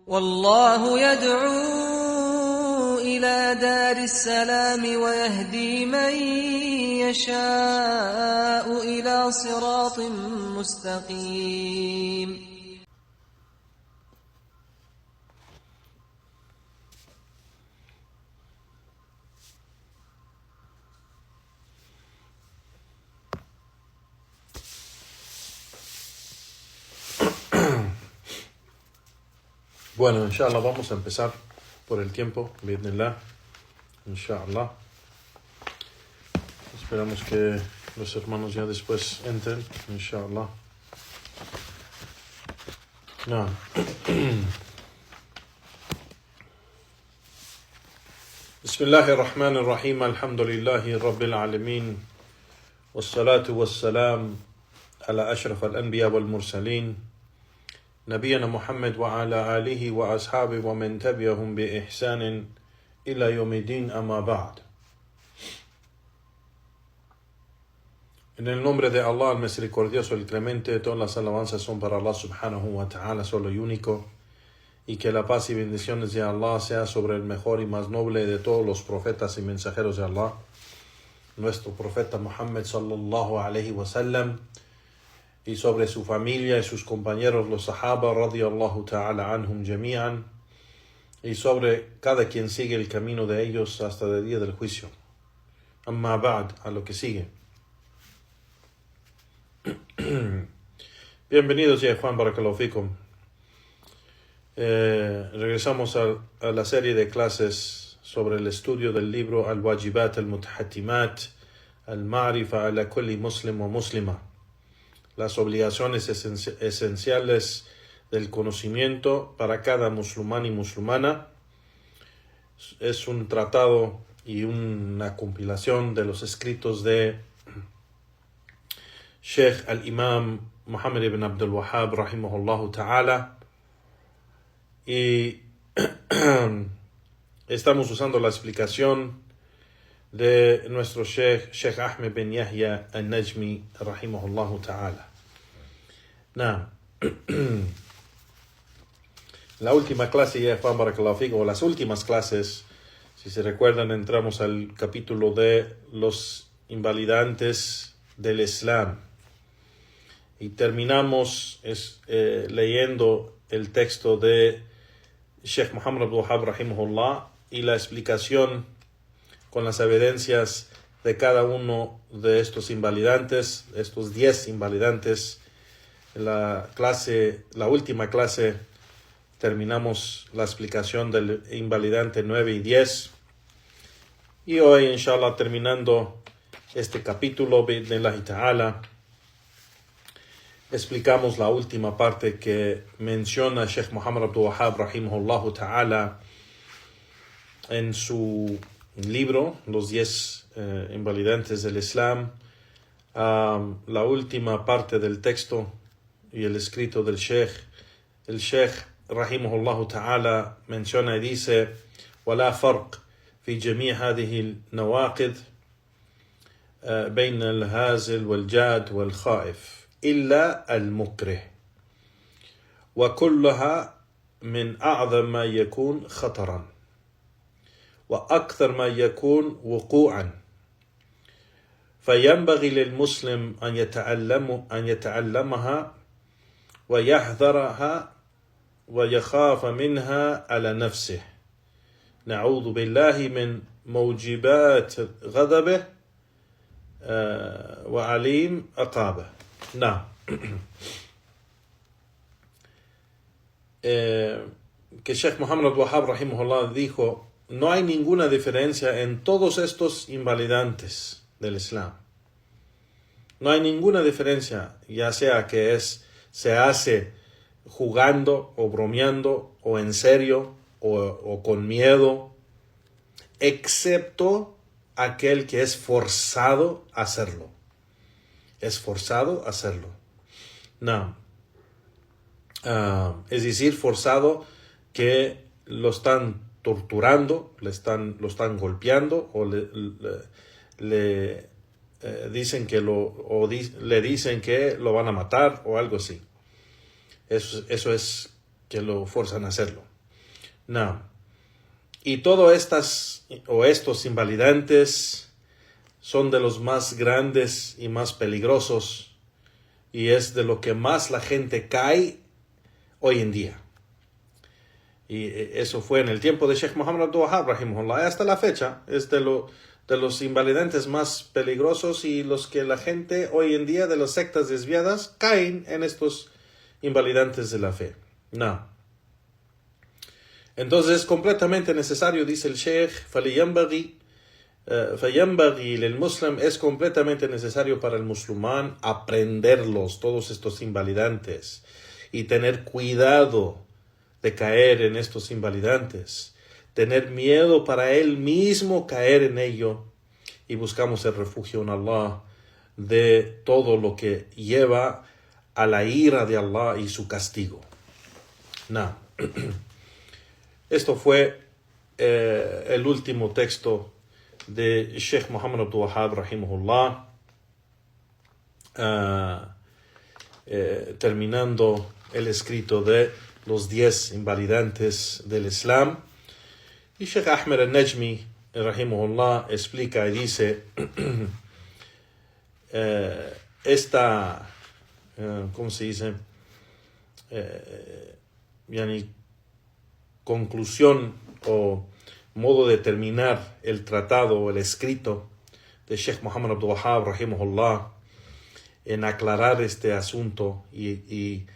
والله يدعو إلى دار السلام ويهدي من يشاء إلى صراط مستقيم. Bueno, inshallah, vamos a empezar por el tiempo, bi'idhnillah, inshallah. Esperamos que los hermanos ya después entren, inshallah. No. Bismillahirrahmanirrahim, alhamdulillahi rabbil alamin, wassalatu wassalam ala ashraf al-anbiya wal-mursalin, نبينا محمد وعلى آله وأصحابه ومن تبعهم بإحسان إلى يوم الدين أما بعد. En el nombre de Allah, el misericordioso, el clemente, todas las alabanzas son para Allah subhanahu wa ta'ala, solo y único, y que la paz y bendiciones de Allah sea sobre el mejor y más noble de todos los profetas y mensajeros de Allah, nuestro profeta Muhammad sallallahu alayhi wa sallam, y sobre su familia y sus compañeros los sahaba radiyallahu ta'ala anhum jami'an, y sobre cada quien sigue el camino de ellos hasta el día del juicio. Amma ba'd, a lo que sigue. Bienvenidos ya Juan, barakallahu fikum. Regresamos a la serie de clases sobre el estudio del libro Al-Wajibat al-Mutahattimat al-Ma'rifa ala kulli muslim wa muslima, las obligaciones esenciales del conocimiento para cada musulmán y musulmana. Es un tratado y una compilación de los escritos de Sheikh al-Imam Muhammad ibn Abdul Wahhab rahimahullah ta'ala, y estamos usando la explicación de nuestro Sheikh Ahmed bin Yahya al-Najmi rahimahullah ta'ala. La última clase ya Juan barakallahu fikum, o las últimas clases, si se recuerdan, entramos al capítulo de los invalidantes del Islam y terminamos leyendo el texto de Sheikh Muhammad Abdul Wahhab rahimahullah y la explicación con las evidencias de cada uno de estos invalidantes, estos 10 invalidantes. La última clase terminamos la explicación del invalidante 9 y 10, y hoy inshallah terminando este capítulo bi'idhnillahi ta'ala explicamos la última parte que menciona Sheikh Muhammad Abdul Wahhab rahimahullah ta'ala en su libro Los 10 invalidantes del Islam. La última parte del texto y el escrito del Sheikh, el Sheikh rahimahullah ta'ala menciona y dice: ولا فرق في جميع هذه النواقض بين الهازل والجاد والخائف إلا المكره، وكلها من أعظم ما يكون خطرا وأكثر ما يكون وقوعا، فينبغي للمسلم أن يتعلمها ويحذرها ويخاف منها على نفسه. نعوذ بالله من موجبات غضبه وعليم عقابه. Que Sheikh Muhammad Abdul Wahhab rahimahullah dijo: no hay ninguna diferencia en todos estos invalidantes del Islam. No hay ninguna diferencia, ya sea que se hace jugando o bromeando o en serio o con miedo, excepto aquel que es forzado a hacerlo. Es forzado a hacerlo. Es decir, forzado que lo están torturando, lo están golpeando, o le dicen que le dicen que lo van a matar o algo así. Eso es que lo forzan a hacerlo. No. Y todos estos invalidantes son de los más grandes y más peligrosos, y es de lo que más la gente cae hoy en día. Y eso fue en el tiempo de Sheikh Muhammad Abdul Wahhab, rahimahullah, hasta la fecha. Es de los invalidantes más peligrosos, y los que la gente hoy en día de las sectas desviadas caen en estos invalidantes de la fe. No. Entonces es completamente necesario, dice el Sheikh, فَيَنْبَغِي لِلْمُسْلِمِ, es completamente necesario para el musulmán aprenderlos, todos estos invalidantes, y tener cuidado de caer en estos invalidantes, tener miedo para él mismo caer en ello, y buscamos el refugio en Allah de todo lo que lleva a la ira de Allah y su castigo. No. Esto fue el último texto de Sheikh Muhammad Abdul Wahhab, rahimahullah, terminando el escrito de los 10 invalidantes del Islam. Y Sheikh Ahmed al-Najmi, rahimahullah, explica y dice ¿cómo se dice? Conclusión o modo de terminar el tratado o el escrito de Sheikh Muhammad Abdul Wahhab, rahimahullah, en aclarar este asunto y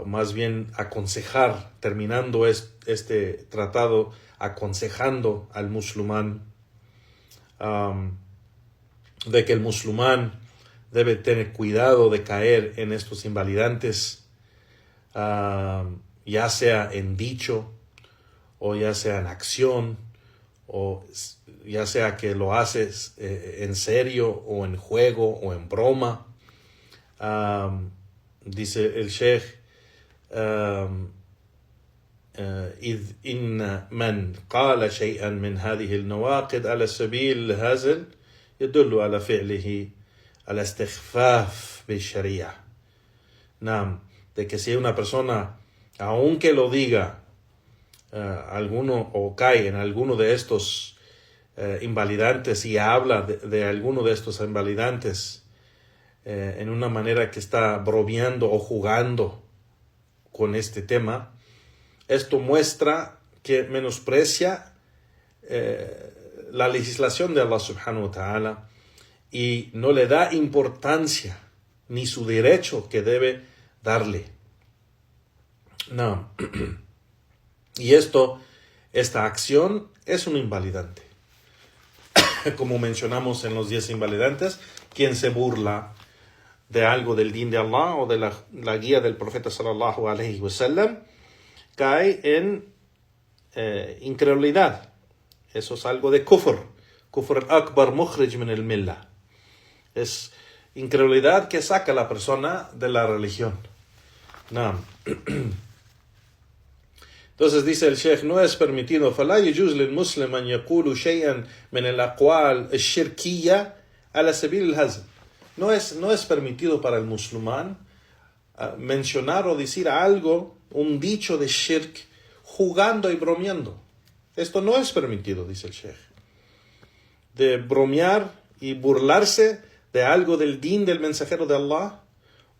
más bien aconsejar, terminando este tratado, aconsejando al musulmán de que el musulmán debe tener cuidado de caer en estos invalidantes, ya sea en dicho, o ya sea en acción, o ya sea que lo haces en serio, o en juego, o en broma. Dice el Sheikh, إذ إن من قال شيئا من هذه النواقض على سبيل الهزل يدل على فعله على استخفاف بالشريعة. نعم, de que si una persona, aunque lo diga alguno, o cae en alguno de estos invalidantes, y habla de alguno de estos invalidantes en una manera que está bromeando o jugando con este tema, esto muestra que menosprecia la legislación de Allah subhanahu wa ta'ala, y no le da importancia ni su derecho que debe darle. No. Y esta acción es un invalidante. Como mencionamos en los 10 invalidantes, quien se burla de algo del din de Allah o de la guía del profeta sallallahu alaihi wasallam, cae en incredulidad. Eso es algo de kufr akbar mukhrij min al-millah. Es incredulidad que saca a la persona de la religión. No. Entonces dice el Sheikh, no es permitido, فلا يجوز للمسلم أن يقول شيئا من الأقوال الشركية على سبيل الهزل. No es permitido para el musulmán mencionar o decir algo, un dicho de shirk, jugando y bromeando. Esto no es permitido, dice el Sheikh. De bromear y burlarse de algo del din del mensajero de Allah,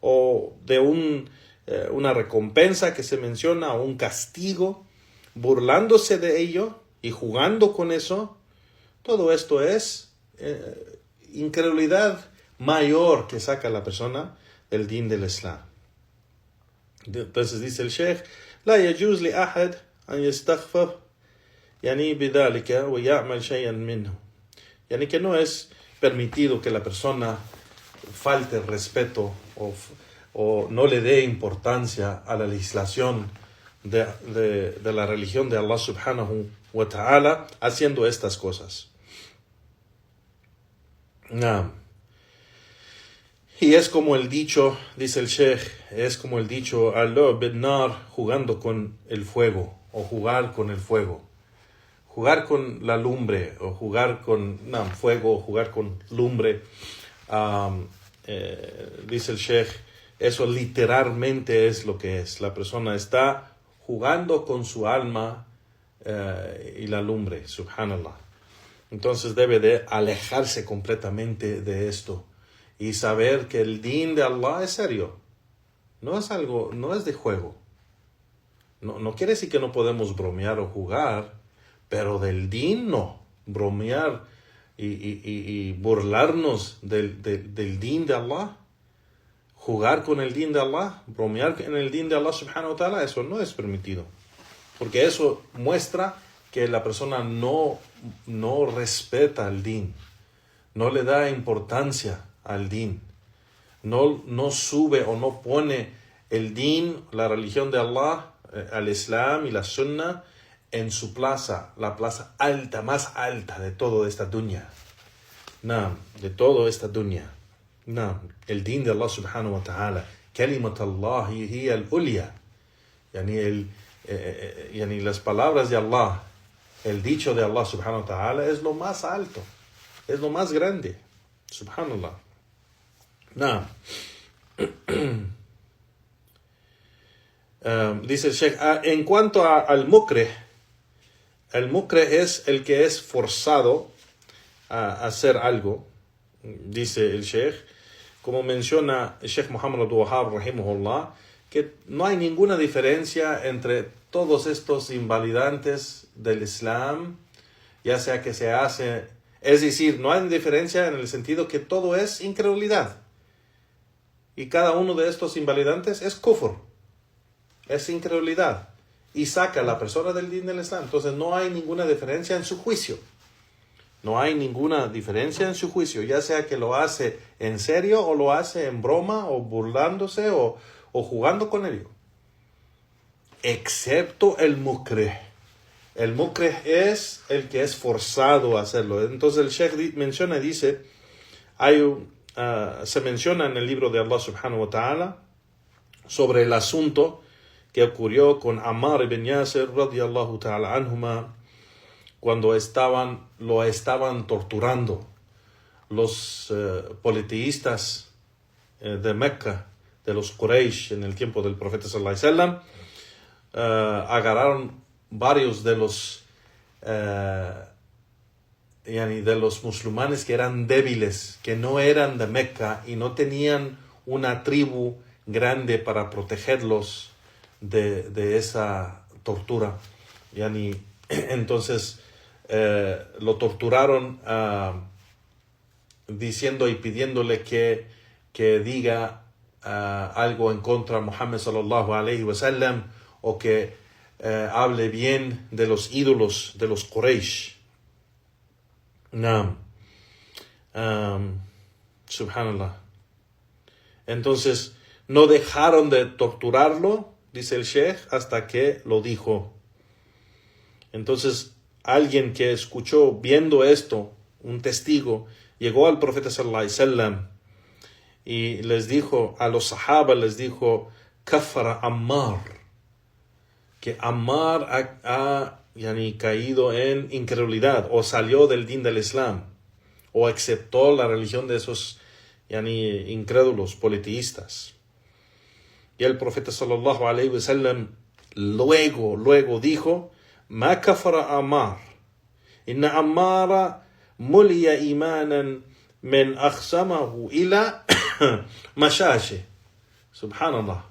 o de una recompensa que se menciona, o un castigo, burlándose de ello y jugando con eso, todo esto es incredulidad mayor que saca a la persona del din del Islam. Entonces dice el Sheikh, لا يجوز لأحد أن يستخفف يعني بذلك ويعمل شيئا منه. Yani que no es permitido que la persona falte el respeto o no le dé importancia a la legislación de la religión de Allah subhanahu wa ta'ala haciendo estas cosas. Y es como el dicho, dice el Sheikh, es como el dicho, al-la'b bin-nar, jugando con el fuego, o jugar con el fuego. Jugar con la lumbre, o jugar con fuego, o jugar con lumbre. Dice el Sheikh, eso literalmente es lo que es. La persona está jugando con su alma y la lumbre, subhanallah. Entonces debe de alejarse completamente de esto y saber que el din de Allah es serio. No es algo, no es de juego. No quiere decir que no podemos bromear o jugar, pero del din no. Bromear y burlarnos del din de Allah, jugar con el din de Allah, bromear en el din de Allah subhanahu wa ta'ala, eso no es permitido. Porque eso muestra que la persona no respeta el din, no le da importancia al din, no sube o no pone el din, la religión de Allah, al Islam y la Sunnah en su plaza, la plaza alta, más alta de toda esta dunya. De toda esta dunya. El din de Allah subhanahu wa ta'ala, kalimat Allah hiya al-ulya, yani las palabras de Allah, el dicho de Allah subhanahu wa ta'ala es lo más alto, es lo más grande, subhanallah. Dice el Sheikh, en cuanto al mukreh, el mukreh es el que es forzado a hacer algo, dice el Sheikh, como menciona el Sheikh Muhammad Abdul Wahhab rahimahullah, que no hay ninguna diferencia entre todos estos invalidantes del Islam, ya sea que se hace, es decir, no hay diferencia en el sentido que todo es incredulidad. Y cada uno de estos invalidantes es kufr, es incredulidad, y saca a la persona del din del Islam. Entonces no hay ninguna diferencia en su juicio. No hay ninguna diferencia en su juicio, ya sea que lo hace en serio o lo hace en broma o burlándose o jugando con ello. Excepto el mukreh. El mukreh es el que es forzado a hacerlo. Entonces el Sheikh menciona, dice, se menciona en el libro de Allah subhanahu wa ta'ala sobre el asunto que ocurrió con Ammar ibn Yasir radiyallahu ta'ala anhuma, cuando lo estaban torturando los politeístas de Mecca, de los Quraysh, en el tiempo del profeta sallallahu alaihi wasallam. Agarraron varios de los musulmanes que eran débiles, que no eran de Mecca y no tenían una tribu grande para protegerlos de esa tortura. Entonces lo torturaron diciendo y pidiéndole que diga algo en contra de Muhammad sallallahu alaihi wasallam, o que hable bien de los ídolos de los Quraysh. Subhanallah. Entonces no dejaron de torturarlo, dice el Sheikh, hasta que lo dijo. Entonces alguien que escuchó, viendo esto, un testigo, llegó al profeta sallallahu alaihi wasallam y les dijo, a los sahaba les dijo, kafara Ammar, que Ammar ha caído en incredulidad, o salió del din del Islam, o aceptó la religión de esos incrédulos politeístas. Y el profeta sallallahu alaihi wasallam luego dijo, ma kafara Ammar, inna Ammara muliya imanan men akhsamahu ila mashashi. Subhanallah,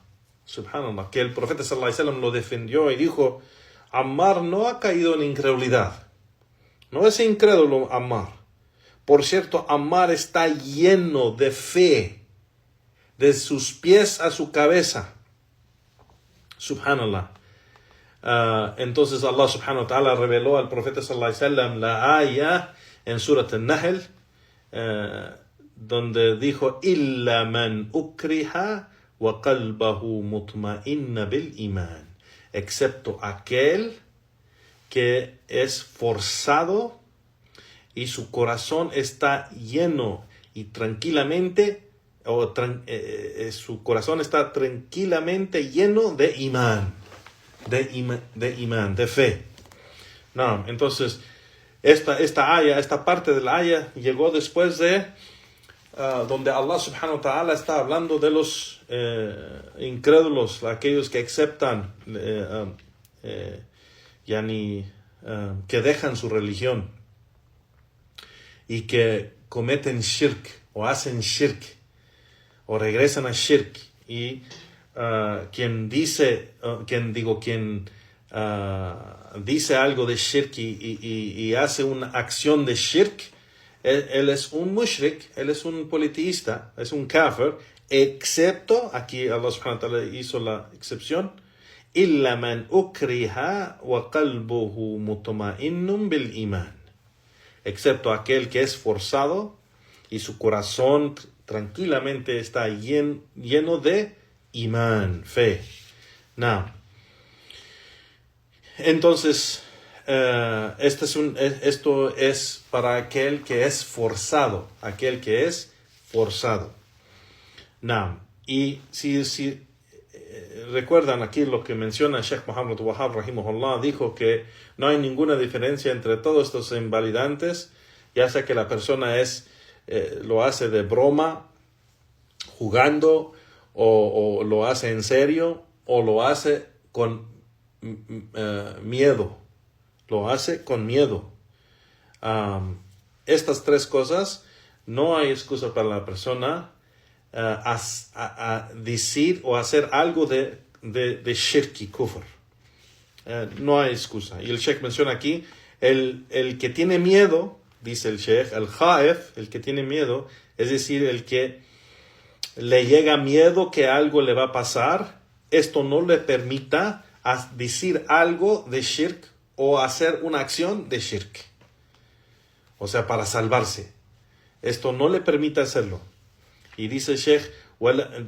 que el profeta sallallahu alaihi wasallam lo defendió y dijo, Ammar no ha caído en incredulidad, no es incrédulo Ammar. Por cierto, Ammar está lleno de fe, de sus pies a su cabeza. Subhanallah. Entonces Allah subhanahu wa ta'ala reveló al profeta sallallahu alaihi wasallam la ayah en Surat al-Nahl, donde dijo, illa man ukriha wa qalbahu mutma'inna bil iman, excepto aquel que es forzado y su corazón está lleno y tranquilamente, su corazón está tranquilamente lleno de imán, de fe. Entonces esta parte de la ayah llegó después de donde Allah subhanahu wa ta'ala está hablando de los incrédulos, aquellos que aceptan que dejan su religión y que cometen shirk o hacen shirk o regresan a shirk, y quien dice algo de shirk y hace una acción de shirk, él es un mushrik, él es un politeísta, es un kafir, excepto, aquí Allah subhanahu wa ta'ala hizo la excepción, illa man ukriha wa qalbuhu mutma'innun bil iman, excepto aquel que es forzado y su corazón tranquilamente está lleno de imán, fe. Now, entonces, esto es para aquel que es forzado, Now, y si recuerdan aquí lo que menciona Sheikh Muhammad Wahab rahimahullah, dijo que no hay ninguna diferencia entre todos estos invalidantes, ya sea que la persona lo hace de broma, jugando, o lo hace en serio, o lo hace con miedo. Lo hace con miedo. Estas tres cosas, no hay excusa para la persona a decir o hacer algo de shirk y kufr. No hay excusa. Y el Sheikh menciona aquí, el que tiene miedo, dice el Sheikh, el khaif, el que tiene miedo, es decir, el que le llega miedo que algo le va a pasar, esto no le permita decir algo de shirk o hacer una acción de shirk. O sea, para salvarse. Esto no le permite hacerlo. Y dice el Sheikh,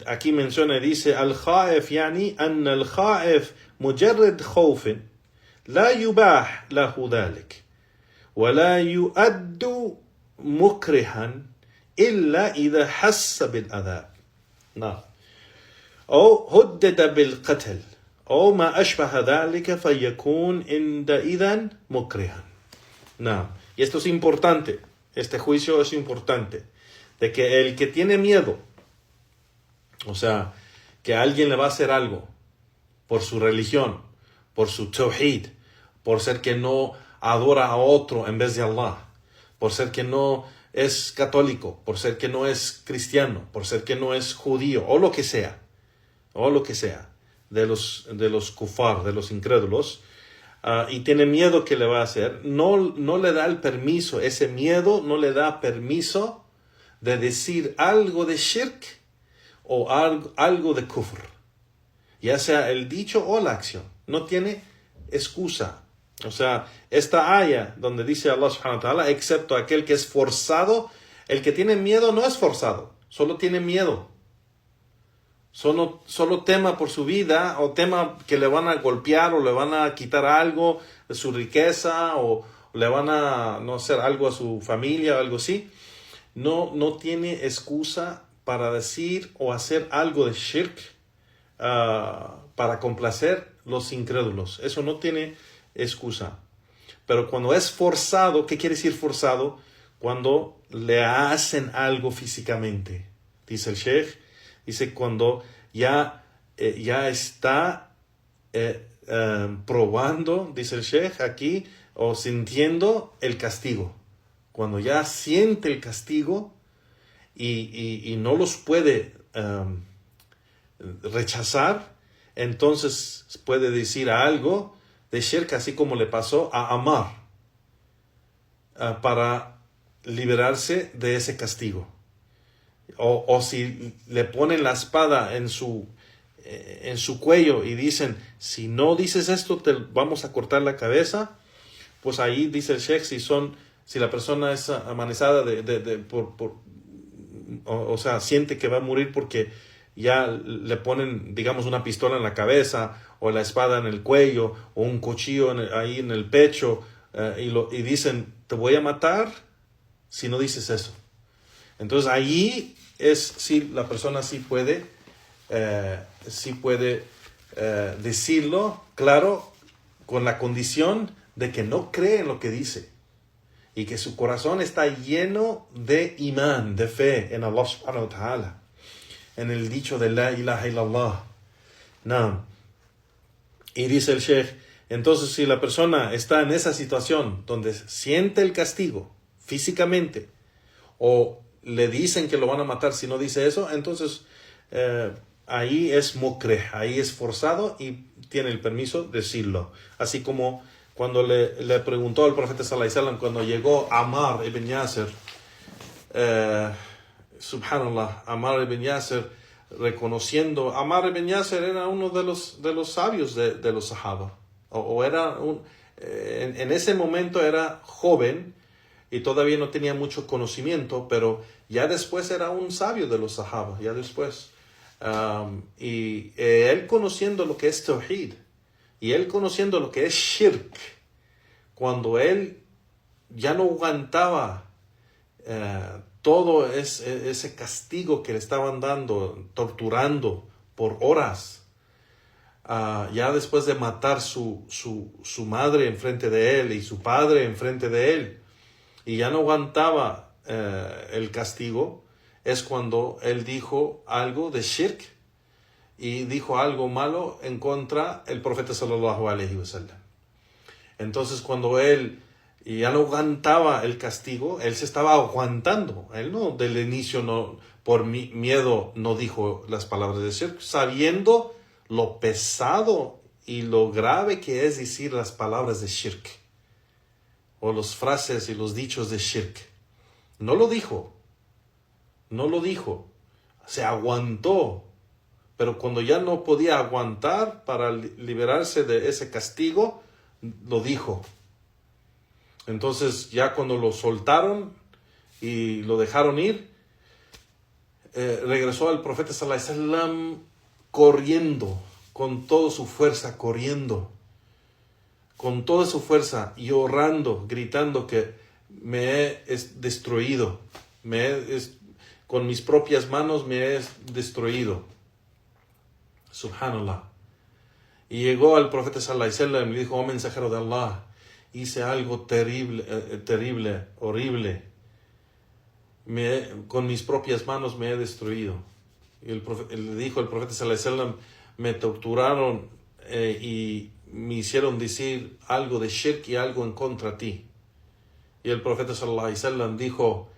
aquí menciona, dice, al-khaif yani anna al-khaif mujarrad khawfin la yubah lahu dhalik wa la yu'addu mukrihan illa idha hassa bil adhab. No. أو هدد بالقتل أو ما أشبه ذلك فيكون عندئذ مكرها. No. Y esto es importante, este juicio es importante, de que el que tiene miedo, o sea, que alguien le va a hacer algo por su religión, por su tawhid, por ser que no adora a otro en vez de Allah, por ser que no es católico, por ser que no es cristiano, por ser que no es judío, o lo que sea, de los kufar, de los incrédulos, y tiene miedo que le va a hacer, no le da el permiso, ese miedo no le da permiso de decir algo de shirk o algo de kufr, ya sea el dicho o la acción. No tiene excusa. O sea, esta aya donde dice Allah subhanahu wa ta'ala, excepto aquel que es forzado, el que tiene miedo no es forzado, solo tiene miedo. Solo tema por su vida, o tema que le van a golpear o le van a quitar algo de su riqueza, o le van a no hacer algo a su familia o algo así. No tiene excusa para decir o hacer algo de shirk para complacer los incrédulos. Eso no tiene excusa. Pero cuando es forzado, ¿qué quiere decir forzado? Cuando le hacen algo físicamente. Dice el Sheikh, dice cuando ya está probando, dice el Sheikh aquí, o sintiendo el castigo. Cuando ya siente el castigo y no los puede rechazar, entonces puede decir algo de shirk, así como le pasó a Ammar, para liberarse de ese castigo. O si le ponen la espada en su cuello y dicen, si no dices esto te vamos a cortar la cabeza, pues ahí dice el Sheikh, si la persona es amenazada o sea, siente que va a morir porque ya le ponen, digamos, una pistola en la cabeza, o la espada en el cuello, o un cuchillo ahí en el pecho, y dicen, te voy a matar si no dices eso. Entonces ahí la persona sí puede decirlo, claro, con la condición de que no cree en lo que dice y que su corazón está lleno de imán, de fe en Allah subhanahu wa ta'ala, en el dicho de la ilaha illallah. No. Y dice el Sheikh, Entonces, si la persona está en esa situación donde siente el castigo físicamente o le dicen que lo van a matar si no dice eso, entonces ahí es mukreh, ahí es forzado y tiene el permiso de decirlo. Así como cuando le preguntó al profeta sallallahu alaihi wasallam, cuando llegó Ammar ibn Yasir, subhanallah, Ammar ibn Yasir, reconociendo, Ammar ibn Yasir era uno de los sabios de los sahaba, o era en ese momento era joven y todavía no tenía mucho conocimiento, pero ya después era un sabio de los sahaba, ya después. Y él conociendo lo que es tawhid, y él conociendo lo que es shirk, cuando él ya no aguantaba todo ese castigo que le estaban dando, torturando por horas, ya después de matar su madre enfrente de él y su padre enfrente de él, y ya no aguantaba el castigo, es cuando él dijo algo de shirk y dijo algo malo en contra del profeta sallallahu alaihi wasallam. Entonces, cuando él ya no aguantaba el castigo, él se estaba aguantando. Él no, del inicio, no, por miedo, no dijo las palabras de shirk, sabiendo lo pesado y lo grave que es decir las palabras de shirk, o las frases y los dichos de shirk. No lo dijo, se aguantó, pero cuando ya no podía aguantar para liberarse de ese castigo, lo dijo. Entonces, ya cuando lo soltaron y lo dejaron ir, regresó al profeta sallallahu alaihi wasallam corriendo, con toda su fuerza, con toda su fuerza, llorando, gritando que me he destruido, con mis propias manos me he destruido. Subhanallah. Y llegó al profeta sallallahu alaihi wasallam y le dijo: oh mensajero de Allah, hice algo terrible, horrible. Con mis propias manos me he destruido. Y le dijo el profeta sallallahu alaihi wasallam: me torturaron y me hicieron decir algo de shirk y algo en contra de ti. Y el profeta sallallahu alaihi wasallam dijo: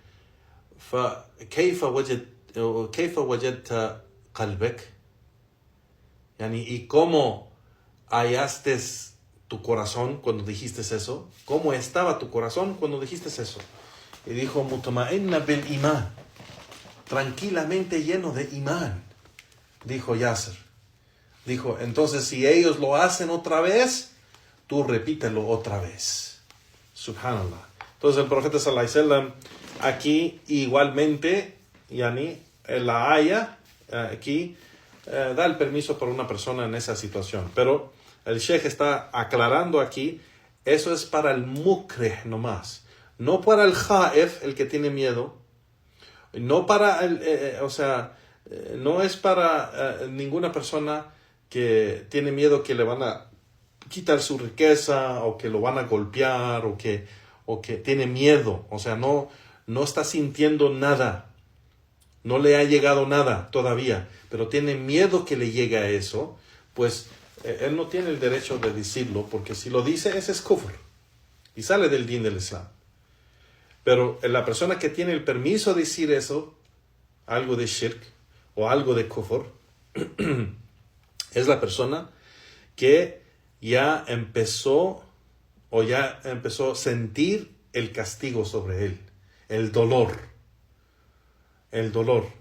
كيف وجدت قلبك؟ ¿Y cómo hallaste tu corazón cuando dijiste eso? ¿Cómo estaba tu corazón cuando dijiste eso? Y dijo: mutama'inna bil iman, tranquilamente lleno de imán. Dijo Yasir. Dijo: entonces si ellos lo hacen otra vez, tú repítelo otra vez. Subhanallah. Entonces el profeta sallallahu alaihi wasallam aquí igualmente, la haya aquí da el permiso para una persona en esa situación. Pero el Sheikh está aclarando aquí, eso es para el mukreh nomás. No para el khaif, el que tiene miedo. No para no es para ninguna persona que tiene miedo que le van a quitar su riqueza, o que lo van a golpear, o que tiene miedo. O sea, no está sintiendo nada. No le ha llegado nada todavía, pero tiene miedo que le llegue a eso. Pues él no tiene el derecho de decirlo, porque si lo dice, ese es kufr y sale del din del Islam. Pero la persona que tiene el permiso de decir eso, algo de shirk o algo de kufr, es la persona que ya empezó a sentir el castigo sobre él, el dolor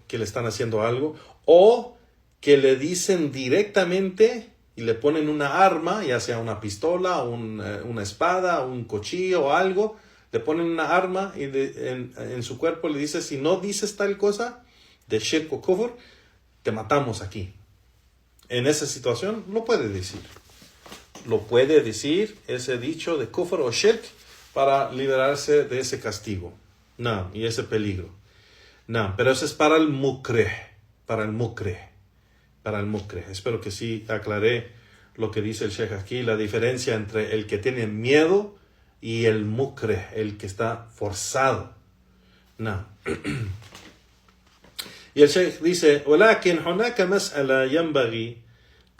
que le están haciendo algo, o que le dicen directamente y le ponen una arma, ya sea una pistola, una espada, un cuchillo o algo, le ponen una arma y en su cuerpo le dice: si no dices tal cosa de shirk o kufr, te matamos aquí. En esa situación lo puede decir. Lo puede decir ese dicho de kufr o shirk para liberarse de ese castigo. No, y ese peligro. No, pero eso es para el mukreh. Espero que sí aclaré lo que dice el Sheikh aquí, la diferencia entre el que tiene miedo y el mukreh, el que está forzado. No. Y el Sheikh dice: ولكن هناك مسألة ينبغي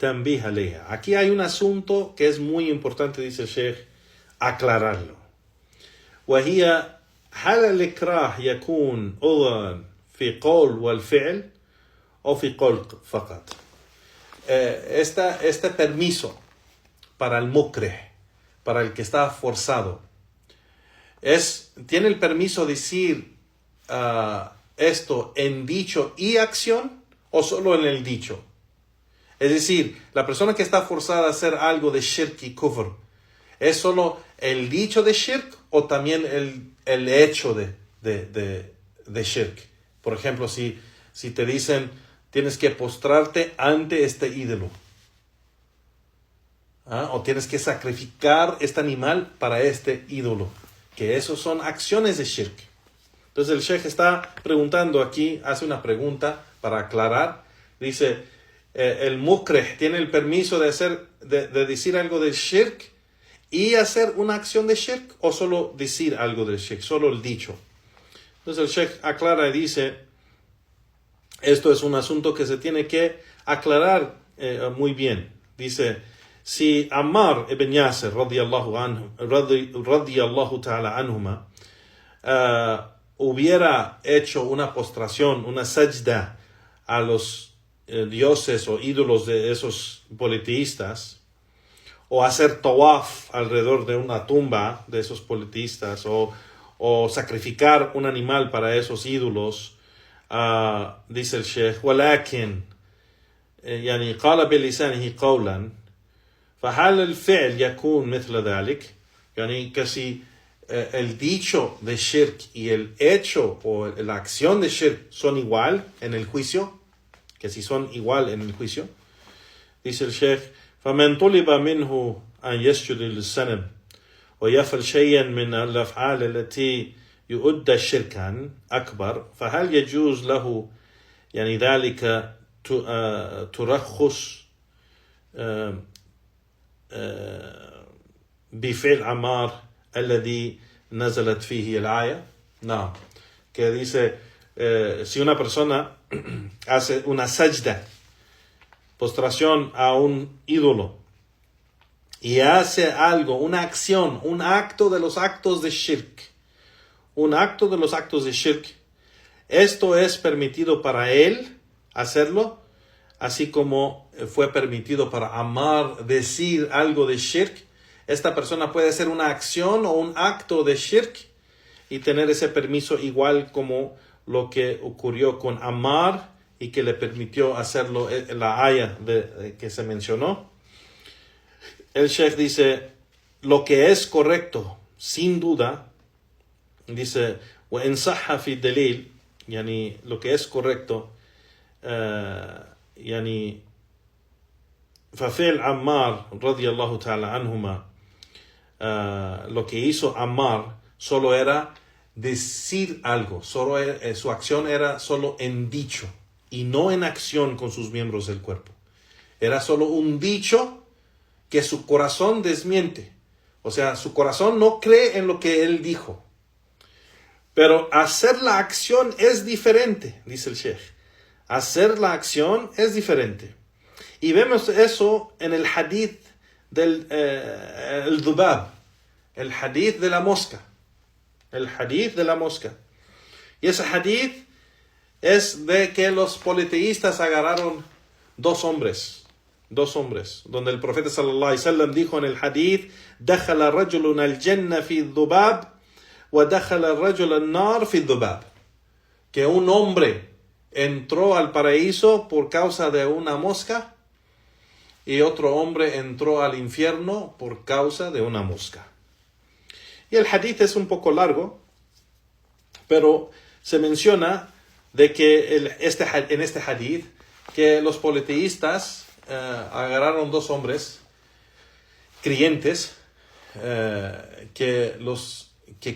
تنبيه عليها. Aquí hay un asunto que es muy importante, dice el Sheikh, aclararlo. وهي هل الإكراه يكون أيضا في قول والفعل o في قول فقط. Este permiso para el mukreh, para el que está forzado, ¿tiene el permiso de decir esto en dicho y acción o solo en el dicho? Es decir, la persona que está forzada a hacer algo de shirk y kufr, ¿es solo el dicho de shirk o también el hecho de shirk? Por ejemplo, si te dicen, tienes que postrarte ante este ídolo, o tienes que sacrificar este animal para este ídolo, que esos son acciones de shirk. Entonces el Sheikh está preguntando aquí, hace una pregunta para aclarar, dice, el mukreh tiene el permiso de decir algo de shirk y hacer una acción de shirk, o solo decir algo de shirk, solo el dicho. Entonces el Sheikh aclara y dice, esto es un asunto que se tiene que aclarar muy bien. Dice, si Ammar ibn Yasir radiyallahu ta'ala anhuma hubiera hecho una postración, una sajda a los dioses o ídolos de esos politeístas, o hacer tawaf alrededor de una tumba de esos politeístas, o sacrificar un animal para esos ídolos, dice el Sheikh, ولكن يعني قال بلسانه قولا فهل الفعل يكون مثل ذلك. يعني que si el dicho de shirk y el hecho o la acción de shirk son igual en el juicio, que si son igual en el juicio, dice el Sheikh, فمن طلب منه أن يسجد للصنم ويفعل شيئا من الأفعال التي يؤدى شركا أكبر فهل يجوز له يعني ذلك ترخص بفعل عمار الذي نزلت فيه الآية. No, que dice, si una persona hace una sajda, postración a un ídolo, y hace algo, una acción, un acto de los actos de shirk, esto es permitido para él hacerlo, así como fue permitido para Ammar decir algo de shirk. Esta persona puede hacer una acción o un acto de shirk y tener ese permiso igual como lo que ocurrió con Ammar y que le permitió hacerlo la aya que se mencionó. El Sheikh dice, lo que es correcto, sin duda, dice, وإن صح في الدليل, يعني lo que es correcto, يعني ففعل عمار رضي الله تعالى عنهما, lo que hizo Ammar solo era decir algo, su acción era solo en dicho y no en acción con sus miembros del cuerpo. Era solo un dicho que su corazón desmiente. O sea, su corazón no cree en lo que él dijo. Pero hacer la acción es diferente, dice el Sheikh. Hacer la acción es diferente. Y vemos eso en el hadith del el dhubab, el hadith de la mosca. El hadith de la mosca. Y ese hadith es de que los politeístas agarraron dos hombres, donde el profeta sallallahu alaihi wasallam dijo en el hadith, دخل رجل الجنة في الذباب ودخل الرجل النار في الذباب, que un hombre entró al paraíso por causa de una mosca y otro hombre entró al infierno por causa de una mosca. Y el hadith es un poco largo, pero se menciona de que en este hadith que los politeístas agarraron dos hombres creyentes que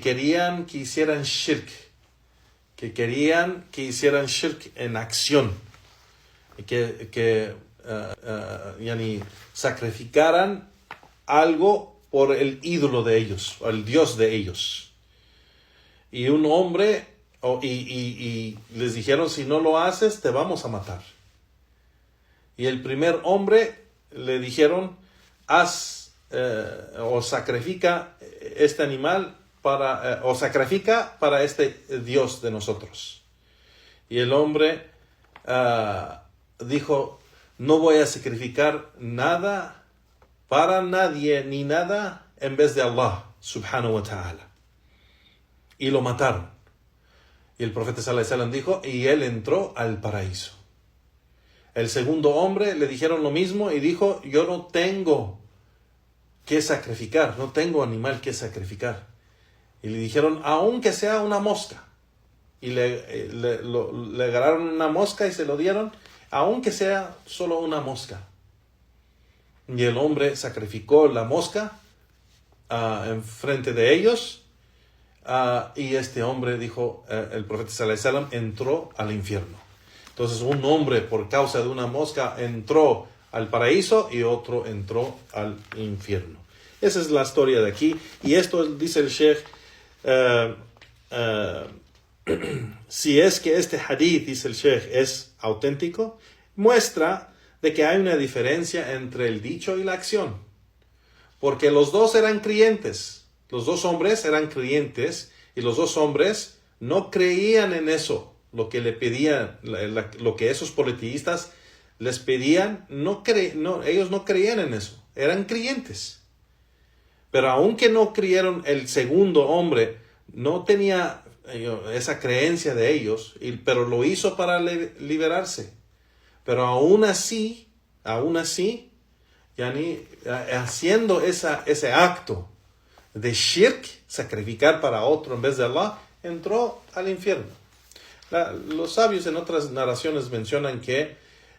querían que hicieran shirk, en acción, yani sacrificaran algo por el ídolo de ellos, o el dios de ellos. Y un hombre, y les dijeron, si no lo haces, te vamos a matar. Y el primer hombre le dijeron, haz o sacrifica este animal o sacrifica para este Dios de nosotros. Y el hombre dijo, no voy a sacrificar nada para nadie ni nada en vez de Allah subhanahu wa ta'ala. Y lo mataron. Y el profeta sallallahu alaihi wasallam dijo, y él entró al paraíso. El segundo hombre le dijeron lo mismo y dijo, yo no tengo que sacrificar, no tengo animal que sacrificar. Y le dijeron, aunque sea una mosca. Y le agarraron una mosca y se lo dieron, aunque sea solo una mosca. Y el hombre sacrificó la mosca en frente de ellos. Y este hombre dijo, el profeta sallallahu alaihi wasallam entró al infierno. Entonces un hombre por causa de una mosca entró al paraíso y otro entró al infierno. Esa es la historia de aquí. Y esto dice el Sheikh, si es que este hadith, dice el Sheikh, es auténtico, muestra de que hay una diferencia entre el dicho y la acción. Porque los dos eran creyentes. Los dos hombres eran creyentes y los dos hombres no creían en eso, lo que le pedían, lo que esos politeístas les pedían, ellos no creían en eso, eran creyentes. Pero aunque no creyeron, el segundo hombre no tenía esa creencia de ellos, pero lo hizo para liberarse. Pero aún así, haciendo ese acto de shirk, sacrificar para otro en vez de Allah, entró al infierno. Los sabios en otras narraciones mencionan que,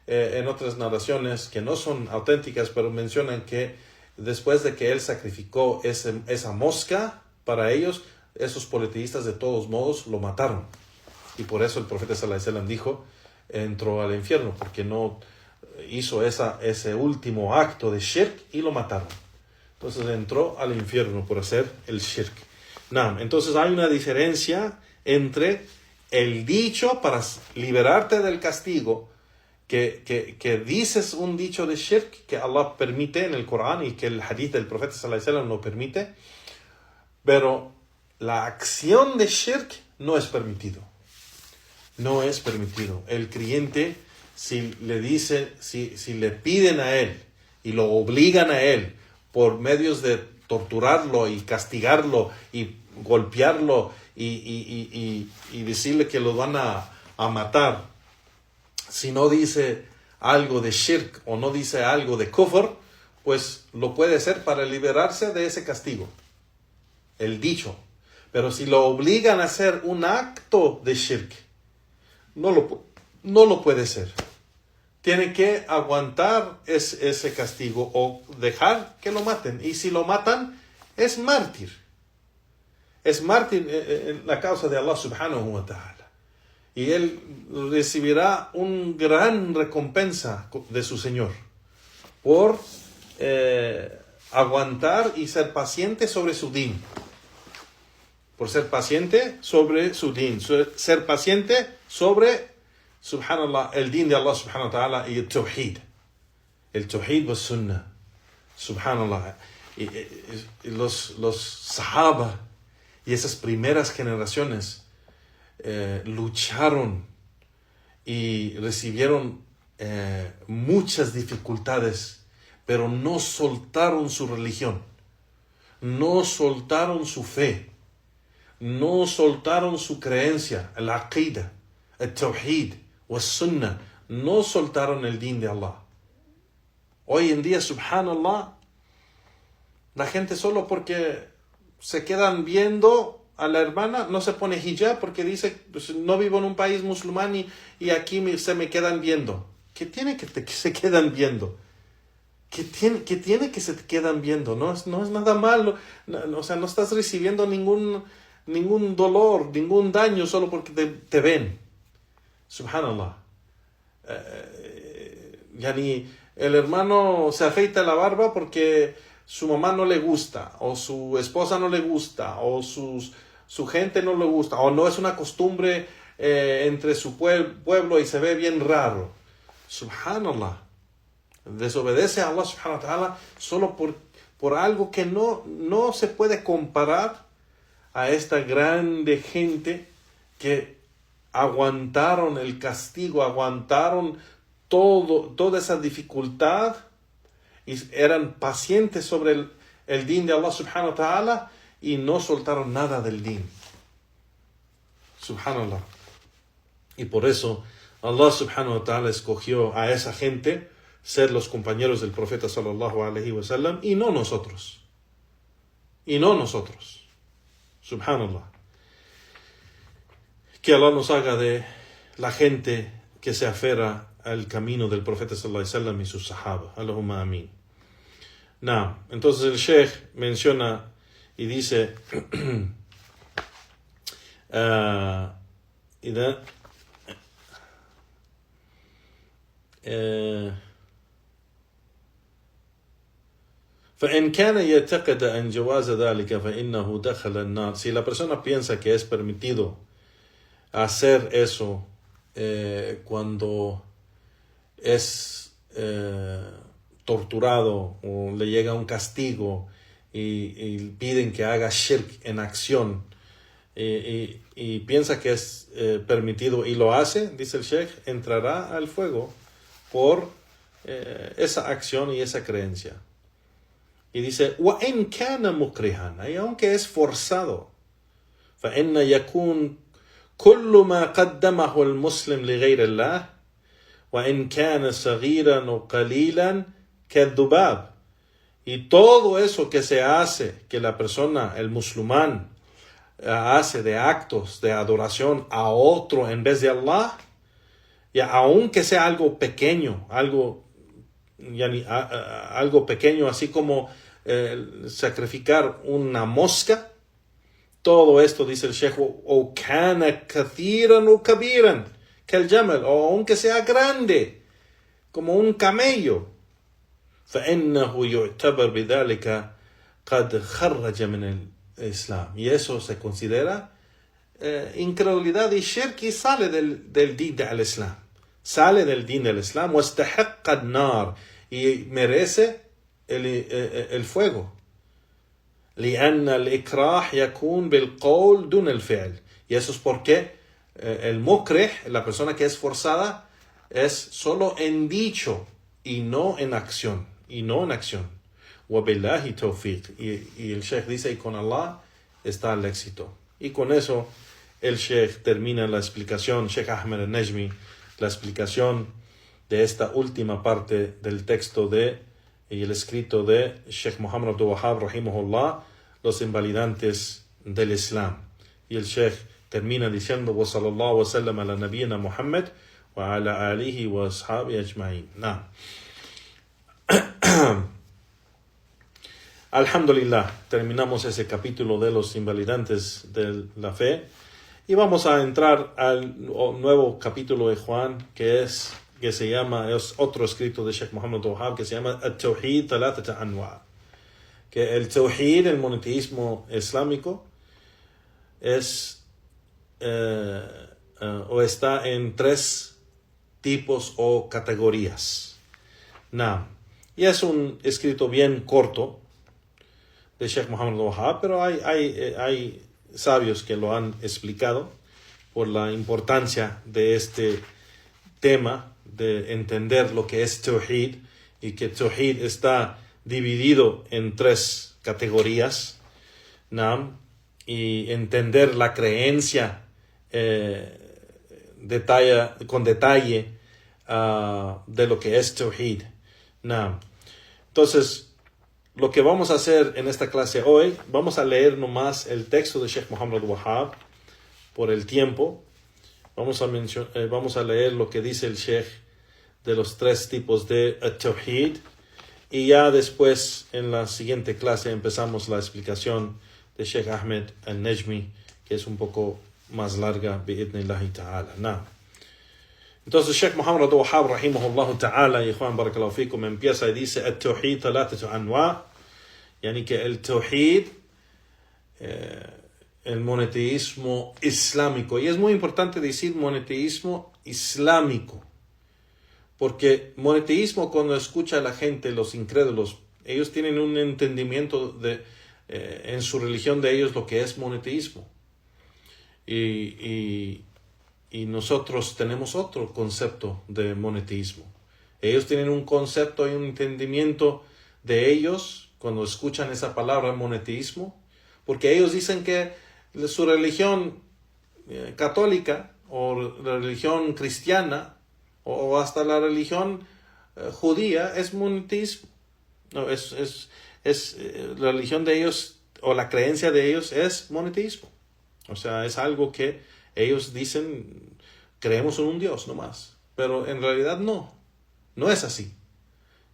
en otras narraciones que no son auténticas, pero mencionan que después de que él sacrificó esa mosca para ellos, esos politeístas de todos modos lo mataron. Y por eso el profeta sallallahu alaihi wasallam dijo, entró al infierno, porque no hizo ese último acto de shirk y lo mataron. Entonces entró al infierno por hacer el shirk. Entonces hay una diferencia entre el dicho para liberarte del castigo, que dices un dicho de shirk que Allah permite en el Corán y que el hadith del profeta sallallahu alaihi wasallam no permite, pero la acción de shirk no es permitido. No es permitido. El creyente, si le piden a él y lo obligan a él por medios de torturarlo y castigarlo y golpearlo y decirle que lo van a matar, si no dice algo de shirk o no dice algo de kufr, pues lo puede hacer para liberarse de ese castigo, el dicho. Pero si lo obligan a hacer un acto de shirk, no lo puede hacer. Tiene que aguantar ese castigo o dejar que lo maten. Y si lo matan, es mártir. Es mártir en la causa de Allah subhanahu wa ta'ala. Y él recibirá una gran recompensa de su Señor por aguantar y ser paciente sobre su din. Por ser paciente sobre su din. Ser paciente sobre, subhanallah, el din de Allah subhanahu wa ta'ala y el tawhid. El tawhid was sunnah. Subhanallah. Y los sahaba y esas primeras generaciones lucharon y recibieron muchas dificultades, pero no soltaron su religión, no soltaron su fe, no soltaron su creencia, el aqida, el tawhid o el sunnah, no soltaron el din de Allah. Hoy en día, subhanallah, la gente solo porque se quedan viendo a la hermana, no se pone hijab porque dice, pues, no vivo en un país musulmán y aquí se me quedan viendo. ¿Qué tiene que se quedan viendo? ¿Qué tiene que se quedan viendo? No es nada malo. No, o sea, no estás recibiendo ningún dolor, ningún daño solo porque te ven. Subhanallah. Yani el hermano se afeita la barba porque su mamá no le gusta, o su esposa no le gusta, o su gente no le gusta, o no es una costumbre entre su pueblo y se ve bien raro. Subhanallah. desobedece a Allah subhanahu wa ta'ala solo por algo que no se puede comparar a esta grande gente que aguantaron el castigo, aguantaron toda esa dificultad y eran pacientes sobre el din de Allah subhanahu wa ta'ala y no soltaron nada del din. Subhanallah. Y por eso Allah subhanahu wa ta'ala escogió a esa gente ser los compañeros del profeta sallallahu alaihi wasallam y no nosotros. Y no nosotros. Subhanallah. Que Allah nos haga de la gente que se aferra al camino del profeta sallallahu alaihi wasallam y sus sahaba. Allahumma amin. Entonces el Sheikh menciona y dice فإن كان يعتقد أن جواز ذلك فإنه دخل النار. Si la persona piensa que es permitido hacer eso cuando es torturado o le llega un castigo y piden que haga shirk en acción y piensa que es permitido y lo hace, dice el Sheikh, entrará al fuego por esa acción y esa creencia. Y dice, وَإِنْ كَانَ مُكْرِهًا, y aunque es forzado, فَإِنَّ يَكُونْ كُلُّ مَا قَدَّمَهُ الْمُسْلِمْ لِغَيْرِ اللَّهِ وَإِنْ كَانَ صَغِيرًا وَقَلِيلًا كَالذُّبَابِ. Y todo eso que se hace, que la persona, el musulmán, hace de actos de adoración a otro en vez de Allah, y aunque sea algo pequeño, algo pequeño, así como sacrificar una mosca, todo esto, dice el Sheikh, o kana kathiran o kabiran, que el jamal, o aunque sea grande, como un camello, فإنه يعتبر بذلك قد خرج من الإسلام. Y eso se considera incredulidad y shirk y sale del din del Islam. Sale del din del Islam, واستحق النار, y merece el fuego. لأن الإكراه يكون بالقول دون الفعل. Y eso es porque el mukrih, la persona que es forzada, es solo en dicho y no en acción. وَبِاللَّهِ تَوْفِيقٍ. Y el Sheikh dice, y con Allah está el éxito. Y con eso el Sheikh termina la explicación, Sheikh Ahmed al-Najmi, la explicación de esta última parte del texto y el escrito de Sheikh Muhammad Abdul Wahhab, rahimahullah, los invalidantes del Islam. Y el Sheikh termina diciendo, وَصَلَى اللَّهُ وَسَلَّمَ عَلَى نَبِيِّنَا مُحَمَّدٍ وَعَلَى آلِهِ وَأَصْحَابِهِ أَجْمَعِينَ. Alhamdulillah, terminamos ese capítulo de los invalidantes de la fe y vamos a entrar al nuevo capítulo de Juan es otro escrito de Sheikh Muhammad Wahhab que se llama At-Tawhid Thalathat Anwa', que el Tawhid, el monoteísmo islámico, es o está en 3 tipos o categorías. Y es un escrito bien corto de Sheikh Muhammad Wahhab, pero hay sabios que lo han explicado por la importancia de este tema, de entender lo que es Tawhid, y que Tawhid está dividido en 3 categorías, y entender la creencia con detalle de lo que es Tawhid. Entonces, lo que vamos a hacer en esta clase hoy, vamos a leer nomás el texto de Sheikh Muhammad Wahhab por el tiempo. Vamos a leer lo que dice el Sheikh de los 3 tipos de Tawhid, y ya después en la siguiente clase empezamos la explicación de Sheikh Ahmed al-Najmi, que es un poco más larga, bi'idhnillahi ta'ala. Entonces Sheikh Muhammad Wahhab rahimahullah ta'ala, y Juan barakallahu fikum, empieza y dice At-Tawhid Thalathat Anwa', yani que el Tawhid, el monoteísmo islámico, y es muy importante decir monoteísmo islámico, Porque monoteísmo, cuando escucha a la gente, los incrédulos, ellos tienen un entendimiento en su religión de ellos lo que es monoteísmo. Y nosotros tenemos otro concepto de monoteísmo. Ellos tienen un concepto y un entendimiento de ellos cuando escuchan esa palabra monoteísmo, porque ellos dicen que su religión católica o la religión cristiana o hasta la religión judía es monoteísmo. No, la religión de ellos o la creencia de ellos es monoteísmo. O sea, es algo que ellos dicen, creemos en un Dios nomás. Pero en realidad no es así.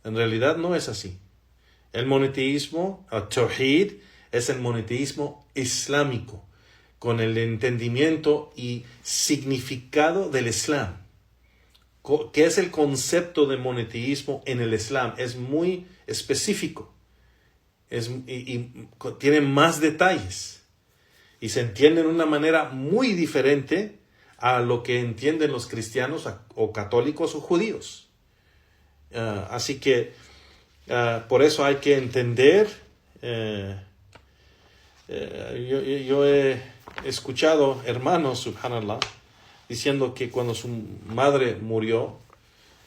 En realidad no es así. El monoteísmo, el tawhid, es el monoteísmo islámico, con el entendimiento y significado del Islam. ¿Qué es el concepto de monoteísmo en el Islam? Es muy específico y tiene más detalles y se entiende de una manera muy diferente a lo que entienden los cristianos o católicos o judíos. Así que por eso hay que entender. Yo he escuchado hermanos, subhanallah, diciendo que cuando su madre murió,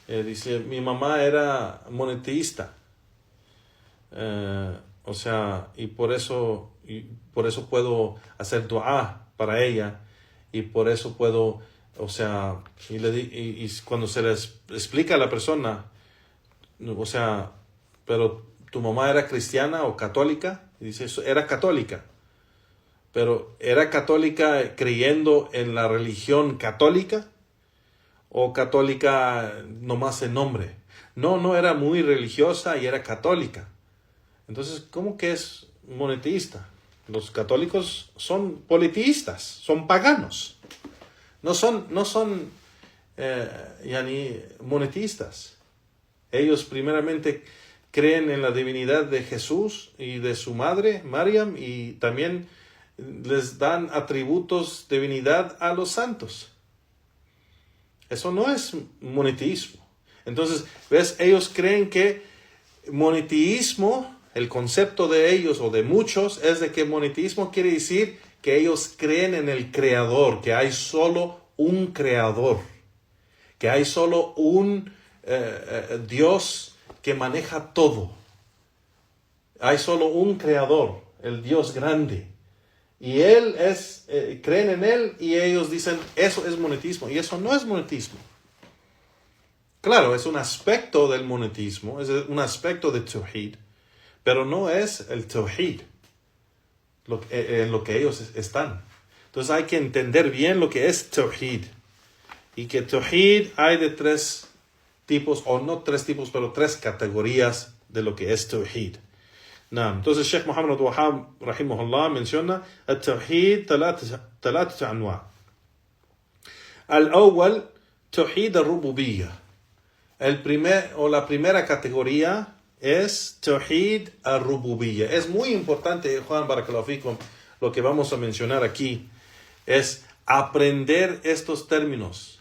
dice, mi mamá era monoteísta. O sea, y por eso puedo hacer dua para ella, y por eso puedo, o sea, y cuando se les explica a la persona, o sea, pero tu mamá era cristiana o católica, y dice, era católica. Pero ¿era católica creyendo en la religión católica? ¿O católica nomás en nombre? No era muy religiosa y era católica. Entonces, ¿cómo que es monoteísta? Los católicos son politeístas, son paganos. No son monoteístas. Ellos primeramente creen en la divinidad de Jesús y de su madre, Mariam, y también les dan atributos de divinidad a los santos. Eso no es monoteísmo. Entonces, ¿ves? Ellos creen que monoteísmo, el concepto de ellos o de muchos, es de que monoteísmo quiere decir que ellos creen en el creador, que hay solo un creador, que hay solo un Dios que maneja todo. Hay solo un creador, el Dios grande. Y él creen en él y ellos dicen, eso es monoteísmo. Y eso no es monoteísmo. Claro, es un aspecto del monoteísmo, es un aspecto de tawhid, pero no es el tawhid en lo que ellos están. Entonces hay que entender bien lo que es tawhid. Y que tawhid hay de 3 tipos, o no 3 tipos, pero 3 categorías de lo que es tawhid. Entonces Sheikh Muhammad Wahab rahimahullah menciona التوحيد 3 أنواع. الأول توحيد الربوبية. La primera categoría es توحيد الربوبية. Es muy importante, Juan Barakallahu Fikum, lo que vamos a mencionar aquí es aprender estos términos,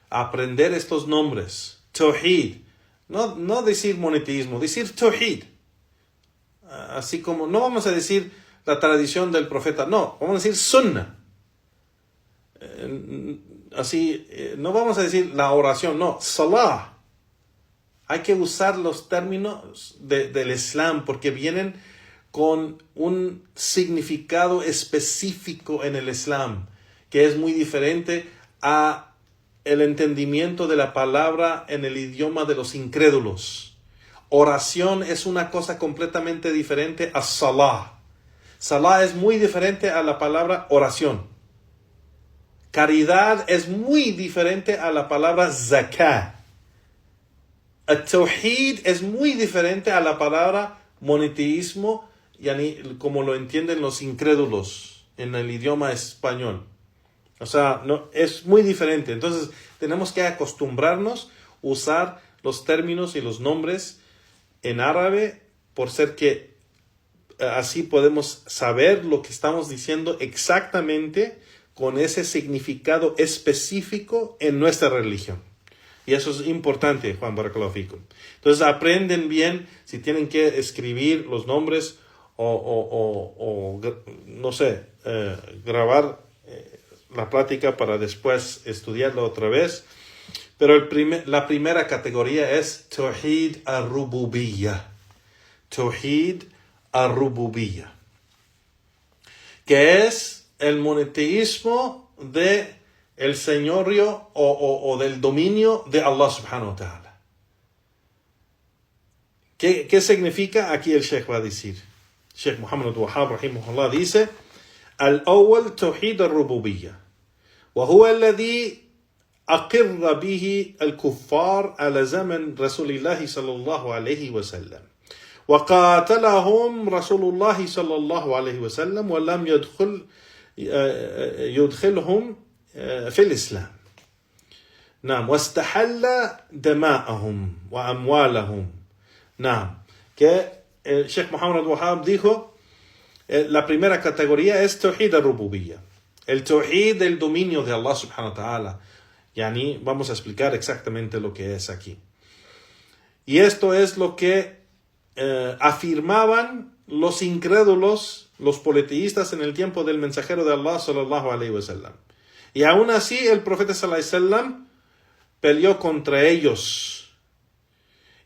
aprender estos nombres. Tawhid, no decir monoteísmo, decir tawhid. Así como no vamos a decir la tradición del profeta, no, vamos a decir sunnah. Así, no vamos a decir la oración, no, salah. Hay que usar los términos del Islam porque vienen con un significado específico en el Islam, que es muy diferente a el entendimiento de la palabra en el idioma de los incrédulos. Oración es una cosa completamente diferente a salah. Salah es muy diferente a la palabra oración. Caridad es muy diferente a la palabra zakah. At-tawhid es muy diferente a la palabra monoteísmo, como lo entienden los incrédulos en el idioma español. O sea, no, es muy diferente. Entonces, tenemos que acostumbrarnos a usar los términos y los nombres en árabe, por ser que así podemos saber lo que estamos diciendo exactamente con ese significado específico en nuestra religión. Y eso es importante, Juan Barakallahu Fikum. Entonces aprenden bien si tienen que escribir los nombres o no sé, grabar la plática para después estudiarlo otra vez. Pero la primera categoría es Tawhid al-Rububiyyah. Tawhid al-Rububiyyah, que es el monoteísmo de el señorío o del dominio de Allah subhanahu wa ta'ala. ¿Qué significa? Aquí el Sheikh va a decir. Sheikh Muhammad al-Wahhab rahimahullah dice: Al-awwal tawhid al-rububiyyah, wa huwa alladhi aqirra bihi al-kuffar ala zaman Rasulillah sallallahu alayhi wa sallam. وقاتلهم رسول الله صلى الله عليه وسلم ولم يدخلهم في الإسلام. نعم. واستحل دماءهم وأموالهم. نعم. Que el Sheikh Muhammad al-Wahhab dijo, la primera categoría es Tawhid al-Rububiyyah, el Tawhid del dominio de Allah subhanahu wa ta'ala. Yani, vamos a explicar exactamente lo que es aquí. Y esto es lo que afirmaban los incrédulos, los politeístas en el tiempo del mensajero de Allah sallallahu alayhi wa sallam. Y aún así el profeta sallallahu alayhi wa sallam peleó contra ellos.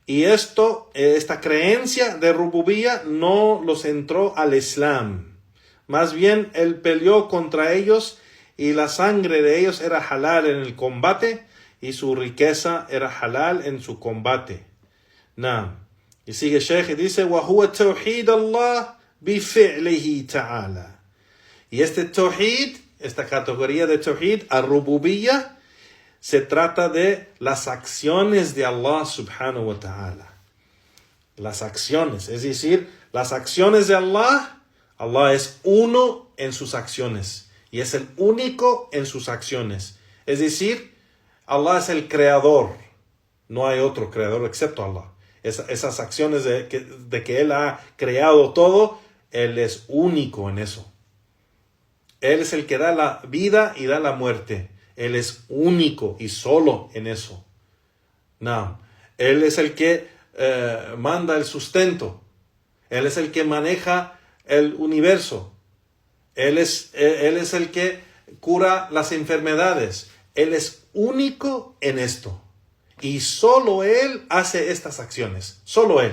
Y esta creencia de Rububiyyah no los entró al Islam. Más bien él peleó contra ellos y la sangre de ellos era halal en el combate y su riqueza era halal en su combate. Naam. Y sigue Sheikh y dice: وَهُوَ تَوْحِيدَ اللَّهِ بِفِعْلِهِ تَعَالَى. Y este tawhid, esta categoría de tawhid, al-rububiyyah, se trata de las acciones de Allah subhanahu wa ta'ala. Las acciones, es decir, las acciones de Allah. Allah es uno en sus acciones y es el único en sus acciones. Es decir, Allah es el creador. No hay otro creador excepto Allah. Esas acciones de que Él ha creado todo, Él es único en eso. Él es el que da la vida y da la muerte. Él es único y solo en eso. No. Él es el que manda el sustento. Él es el que maneja el universo. Él es el que cura las enfermedades. Él es único en esto. Y solo Él hace estas acciones. Solo Él.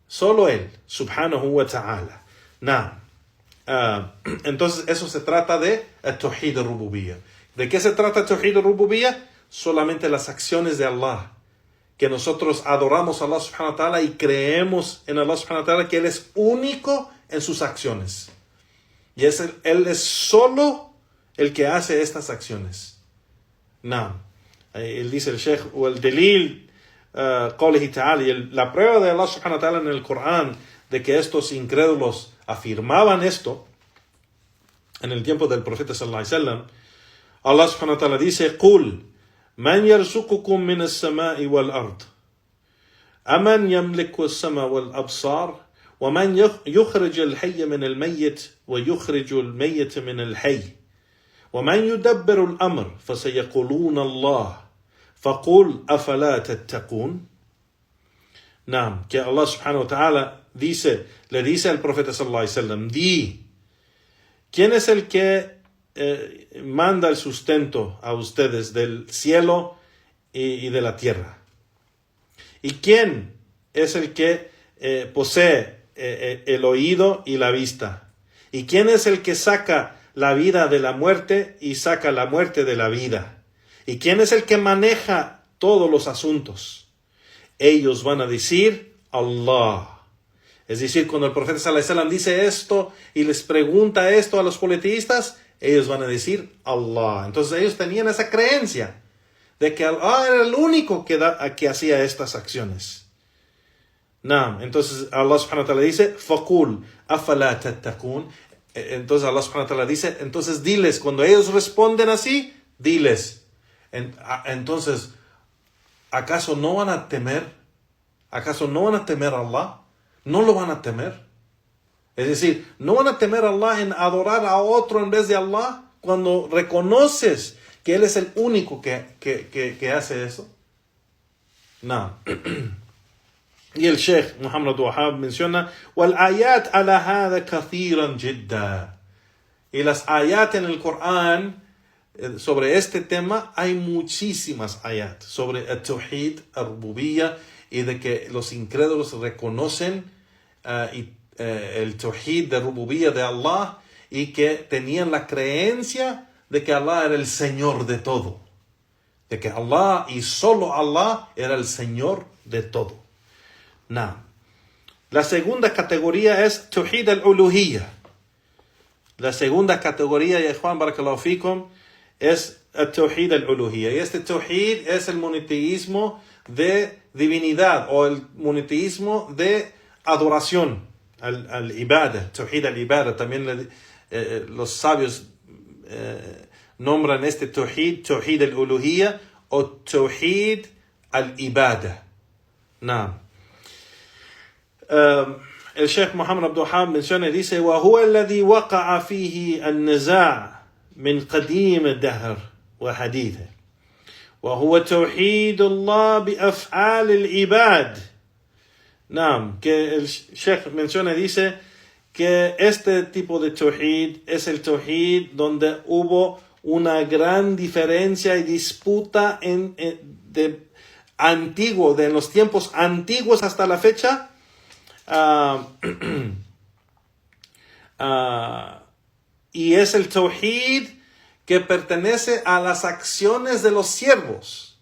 Solo Él. Subhanahu wa ta'ala. Entonces eso se trata de Tawhid al-Rububiyyah. ¿De qué se trata Tawhid al-Rububiyyah? Solamente las acciones de Allah. Que nosotros adoramos a Allah subhanahu wa ta'ala y creemos en Allah subhanahu wa ta'ala que Él es único en sus acciones. Y Él es solo el que hace estas acciones. Él dice el Sheikh, o el delil, qawlihi ta'ala, y la prueba de Allah subhanahu wa ta'ala en el Corán de que estos incrédulos afirmaban esto en el tiempo del profeta sallallahu alaihi wasallam. Allah subhanahu wa ta'ala dice: قُلْ مَنْ يَرْزُقُكُمْ مِنَ السَّمَاءِ وَالْأَرْضِ أَمَنْ يَمْلِكُ السَّمْعَ وَالْأَبْصَارَ وَمَنْ يُخْرِجُ الْحَيَّ مِنَ الْمَيِّتِ وَيُخْرِجُ الْمَيِّتَ مِنَ الْحَيِّ وَمَنْ يُدَبِّرُ الْأَمْرَ فَسَيَقُولُونَ اللَّهُ فَقُلْ أَفَلَا تَتَّقُونَ. Que Allah subhanahu wa ta'ala le dice al profeta sallallahu alaihi wasallam: di, ¿quién es el que manda el sustento a ustedes del cielo y de la tierra? ¿Y quién es el que posee el oído y la vista? ¿Y quién es el que saca la vida de la muerte y saca la muerte de la vida? ¿Y quién es el que maneja todos los asuntos? Ellos van a decir: Allah. Es decir, cuando el profeta sallallahu alaihi wasallam dice esto y les pregunta esto a los politeístas, ellos van a decir Allah. Entonces ellos tenían esa creencia de que Allah era el único que hacía estas acciones. Entonces Allah subhanahu wa ta'ala dice: فَقُلْ أَفَلَا تَتَّقُونَ. Entonces Allah subhanahu wa ta'ala dice: entonces diles, cuando ellos responden así, diles. Entonces, ¿acaso no van a temer? ¿Acaso no van a temer a Allah? ¿No lo van a temer? Es decir, ¿no van a temer a Allah en adorar a otro en vez de Allah? Cuando reconoces que Él es el único que hace eso? No. Y el Sheikh Muhammad Wahab menciona, وَالْآيَاتْ عَلَى هَذَا كَثِيرًا جِدًّا. Y las ayat en el Corán sobre este tema, hay muchísimas ayat sobre el Tawhid, el Rububiyyah, y de que los incrédulos reconocen el Tawhid de Rububiyyah de Allah, y que tenían la creencia de que Allah era el Señor de todo. De que Allah y solo Allah era el Señor de todo. No. La segunda categoría es Tawhid al-Uluhiyyah. La segunda categoría, ya Juan Barakallahu Fikum, es el Tawhid al-Uluhiyyah. Y este Tawhid es el monoteísmo de divinidad o el monoteísmo de adoración, al-Ibadah, Tawhid al-Ibadah. También los sabios nombran este Tawhid al-Uluhiyyah o Tawhid al-Ibadah. No. El Sheikh Muhammad Abdul Wahhab menciona y dice: وَهُوَ الَّذِي وَقَعَ فِيهِ النِّزَاعُ مِنْ قَدِيمِ الدَّهْرِ وَحَدِيثِهِ وَهُوَ تَوْحِيدُ اللَّهِ بِأَفْعَالِ الْعِبَادِ. Naam, que el Sheikh menciona y dice que este tipo de Tawhid es el Tawhid donde hubo una gran diferencia y disputa de los tiempos antiguos hasta la fecha. Y es el Tawhid que pertenece a las acciones de los siervos.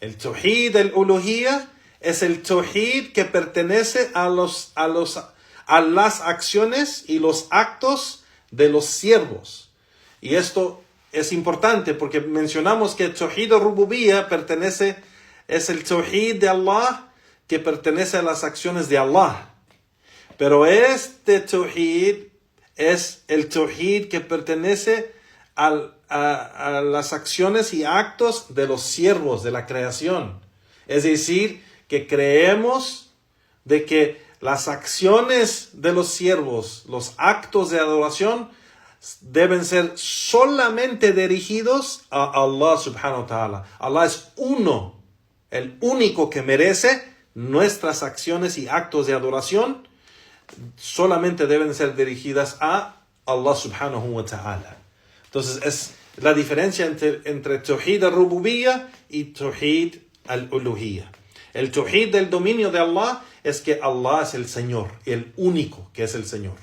El Tawhid del Uluhiyyah es el Tawhid que pertenece a las acciones y los actos de los siervos. Y esto es importante porque mencionamos que el Tawhid al-Rububiyyah es el Tawhid de Allah que pertenece a las acciones de Allah. Pero este Tawhid es el Tawhid que pertenece a las acciones y actos de los siervos de la creación. Es decir, que creemos de que las acciones de los siervos, los actos de adoración, deben ser solamente dirigidos a Allah subhanahu wa ta'ala. Allah es uno, el único que merece nuestras acciones y actos de adoración. Solamente deben ser dirigidas a Allah subhanahu wa ta'ala. Entonces es la diferencia entre Tawhid al-Rububiyyah y Tawhid al-Uluhiyyah. El Tawhid del dominio de Allah es que Allah es el Señor, el único que es el Señor.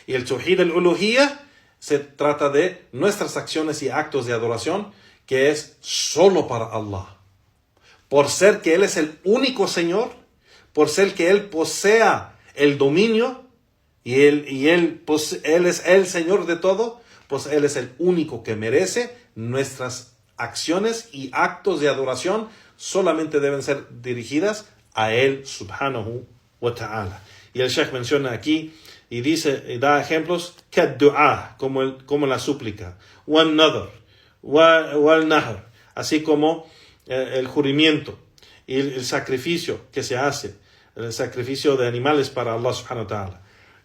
Y el Tawhid al-Uluhiyyah se trata de nuestras acciones y actos de adoración, que es solo para Allah. Por ser que Él es el único Señor, por ser que Él posea el dominio, y él es el Señor de todo, pues Él es el único que merece nuestras acciones y actos de adoración. Solamente deben ser dirigidas a Él subhanahu wa ta'ala. Y el Sheikh menciona aquí y dice, y da ejemplos, كالدعاء, como la súplica, والنذر, والنهر, así como el juramento y el sacrificio que se hace, el sacrificio de animales para Allah subhanahu wa ta'ala,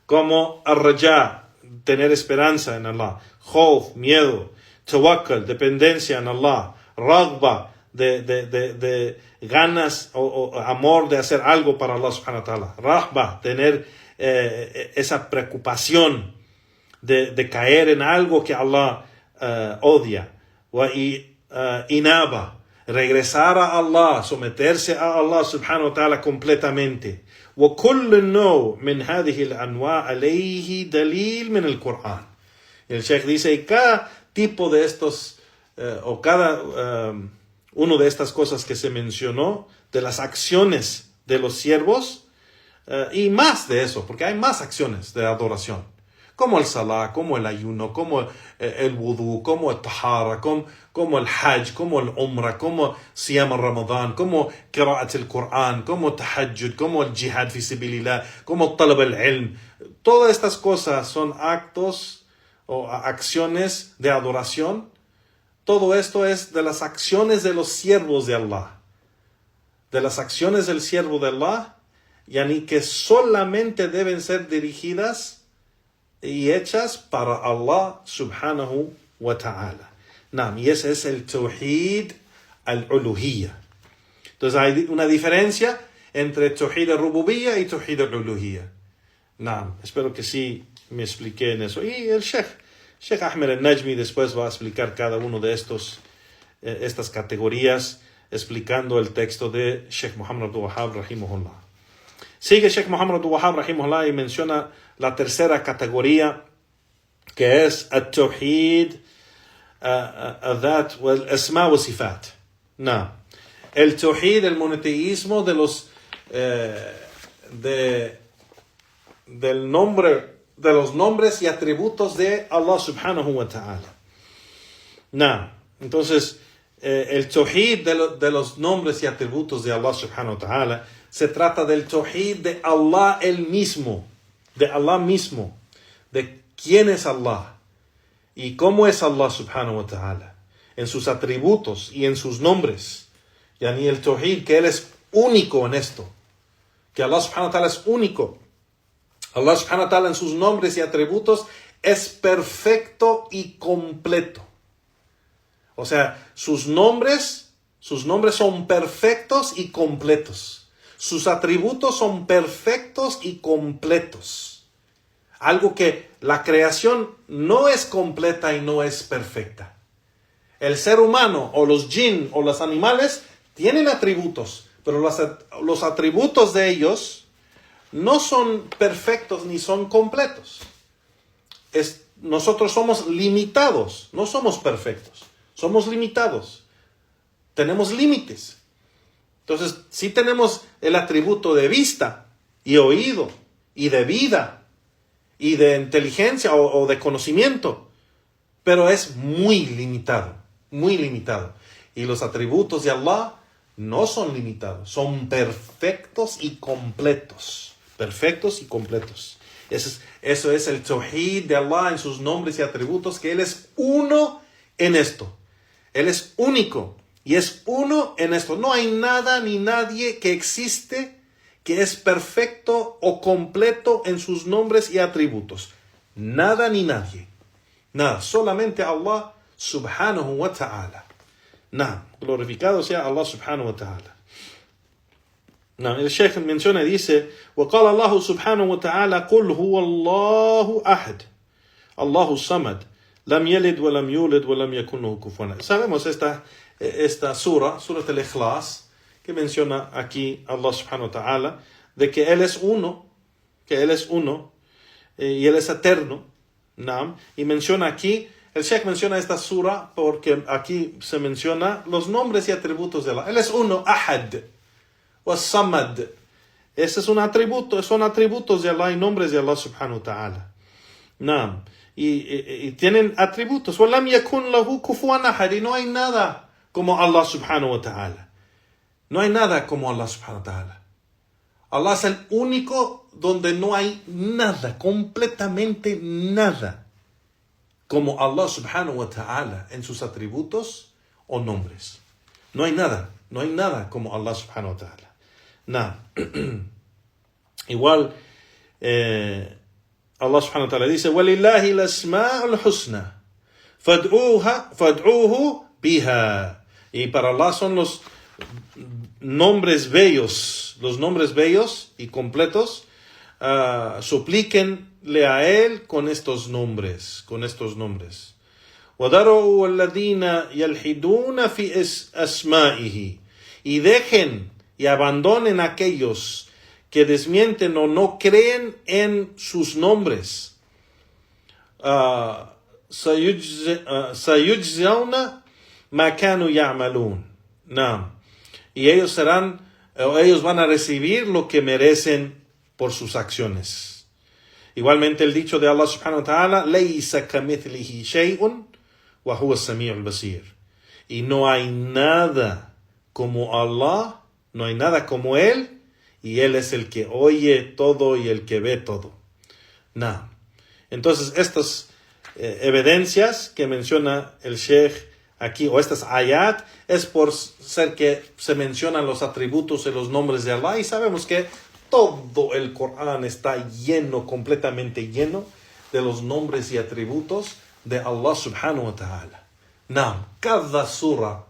como al-raja, tener esperanza en Allah, khawf, miedo, tawakkul, dependencia en Allah, raghba, de ganas o amor de hacer algo para Allah subhanahu wa ta'ala, rahba, tener esa preocupación de caer en algo que Allah odia, inaba, regresar a Allah, someterse a Allah subhanahu wa ta'ala completamente. وكل نوع من هذه الأنواع عليه دليل من القرآن. El Sheikh dice, y cada tipo de estos uno de estas cosas que se mencionó, de las acciones de los siervos, y más de eso, porque hay más acciones de adoración, como el salah, como el ayuno, como el wudu, como el tahara, como el hajj, como el umrah, como siyam al-Ramadán, como qira'at al-Qur'an, como tahajjud, como el jihad fi sabilillah, como talab al-ilm. Todas estas cosas son actos o acciones de adoración. Todo esto es de las acciones de los siervos de Allah. De las acciones del siervo de Allah, yani que solamente deben ser dirigidas y hechas para Allah subhanahu wa ta'ala. Naam, y ese es el Tawhid al-Uluhiyya. Entonces hay una diferencia entre Tawhid al-Rububiyya y Tawhid al-Uluhiyya. Naam, espero que sí me expliqué en eso. Y el Sheikh Ahmed al-Najmi después va a explicar cada uno de estas categorías, explicando el texto de Sheikh Muhammad Abdul Wahhab rahimahullah. Sigue Sheikh Muhammad Abdul Wahhab rahimahullah y menciona la tercera categoría, que es el-Tawhid al-Dhat wal-Asma wa Sifat. El Tawhid, el monoteísmo de los los nombres y atributos de Allah subhanahu wa ta'ala. Entonces, el Tawhid de los nombres y atributos de Allah subhanahu wa ta'ala se trata del Tawhid de Allah él mismo, de Allah mismo, de quién es Allah y cómo es Allah subhanahu wa ta'ala, en sus atributos y en sus nombres. Yani el Tawhid, que Él es único en esto, que Allah subhanahu wa ta'ala es único. Allah subhanahu wa ta'ala en sus nombres y atributos es perfecto y completo. O sea, sus nombres son perfectos y completos. Sus atributos son perfectos y completos. Algo que la creación no es completa y no es perfecta. El ser humano o los jinn o los animales tienen atributos, pero los atributos de ellos no son perfectos ni son completos. Nosotros somos limitados, no somos perfectos. Somos limitados. Tenemos límites. Entonces, sí tenemos el atributo de vista y oído y de vida y de inteligencia o de conocimiento, pero es muy limitado, muy limitado. Y los atributos de Allah no son limitados, son perfectos y completos. Perfectos y completos. Eso es el Tawhid de Allah en sus nombres y atributos, que Él es uno en esto. Él es único y es uno en esto. No hay nada ni nadie que existe que es perfecto o completo en sus nombres y atributos. Nada ni nadie. Nada. Solamente Allah subhanahu wa ta'ala. Nada. Glorificado sea Allah subhanahu wa ta'ala. El Sheikh menciona y dice: وقال الله سبحانه وتعالى قل هو الله أحد الله الصمد لم يلد ولم يولد ولم يكن له كفوا أحد. Sabemos esta sura al-Ikhlas, que menciona aquí Allah subhanahu wa ta'ala, de que Él es uno, y Él es eterno. Y menciona aquí, el Sheikh menciona esta sura porque aquí se menciona los nombres y atributos de Allah. Él es uno, Ahad, o Samad. Ese es un atributo, son atributos de Allah y nombres de Allah subhanahu wa ta'ala. Y tienen atributos. وَلَمْ يَكُنْ لَهُ كُفُوًا أَحَدٌ. Y no hay nada como Allah subhanahu wa ta'ala. No hay nada como Allah subhanahu wa ta'ala. Allah es el único donde no hay nada, completamente nada, como Allah subhanahu wa ta'ala en sus atributos o nombres. No hay nada como Allah subhanahu wa ta'ala. Nada. Igual, Allah subhanahu wa ta'ala dice: وَلِلَّهِ الْأَسْمَاءُ الْحُسْنَى فَادْعُوهُ بِهَا. Y para Allah son los nombres bellos y completos. Suplíquenle a Él con estos nombres. وَذَرُوا الَّذِينَ يَلْحِدُونَ فِي أَسْمَائِهِ. Y dejen y abandonen aquellos que desmienten o no creen en sus nombres. سَيُجْزَوْنَ مَا كَانُوا يَعْمَلُونَ. Y ellos van a recibir lo que merecen por sus acciones. Igualmente el dicho de Allah subhanahu wa ta'ala: لَيْسَ كَمِثْلِهِ شَيْءٌ وَهُوَ السَّمِيعُ الْبَصِيرُ. Y no hay nada como Allah, no hay nada como Él, y Él es el que oye todo y el que ve todo. Entonces, estas evidencias que menciona el Sheikh aquí, o estas ayat, es por ser que se mencionan los atributos y los nombres de Allah, y sabemos que todo el Corán está completamente lleno de los nombres y atributos de Allah subhanahu wa ta'ala. No, cada sura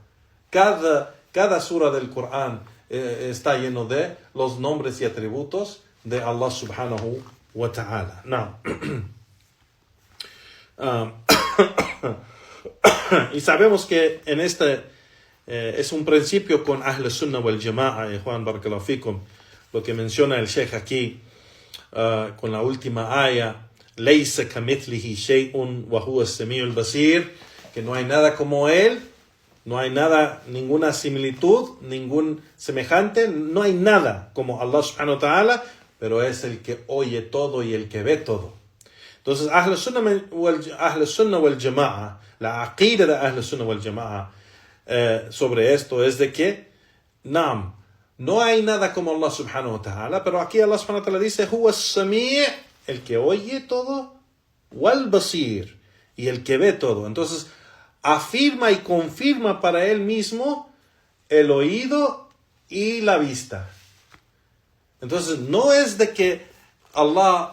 del Corán está lleno de los nombres y atributos de Allah subhanahu wa ta'ala. No. Y sabemos que en este es un principio con Ahl Sunnah wal Jama'a, Juan Barakallahu Fikum, lo que menciona el Sheikh aquí con la última aya, Laysa kamithlihi shay'un wa huwa as-sami'ul basir, que no hay nada como él, no hay nada, ninguna similitud, ningún semejante, no hay nada como Allah subhanahu wa ta'ala, pero es el que oye todo y el que ve todo. Entonces, Ahl Sunnah wal Jama'a, la aqida de Ahl Sunnah wal Jama'a sobre esto es de que, no hay nada como Allah subhanahu wa ta'ala, pero aquí Allah subhanahu wa ta'ala dice, Huwa as-sami', el que oye todo, wal basir, y el que ve todo. Entonces, afirma y confirma para él mismo el oído y la vista. Entonces, no es de que Allah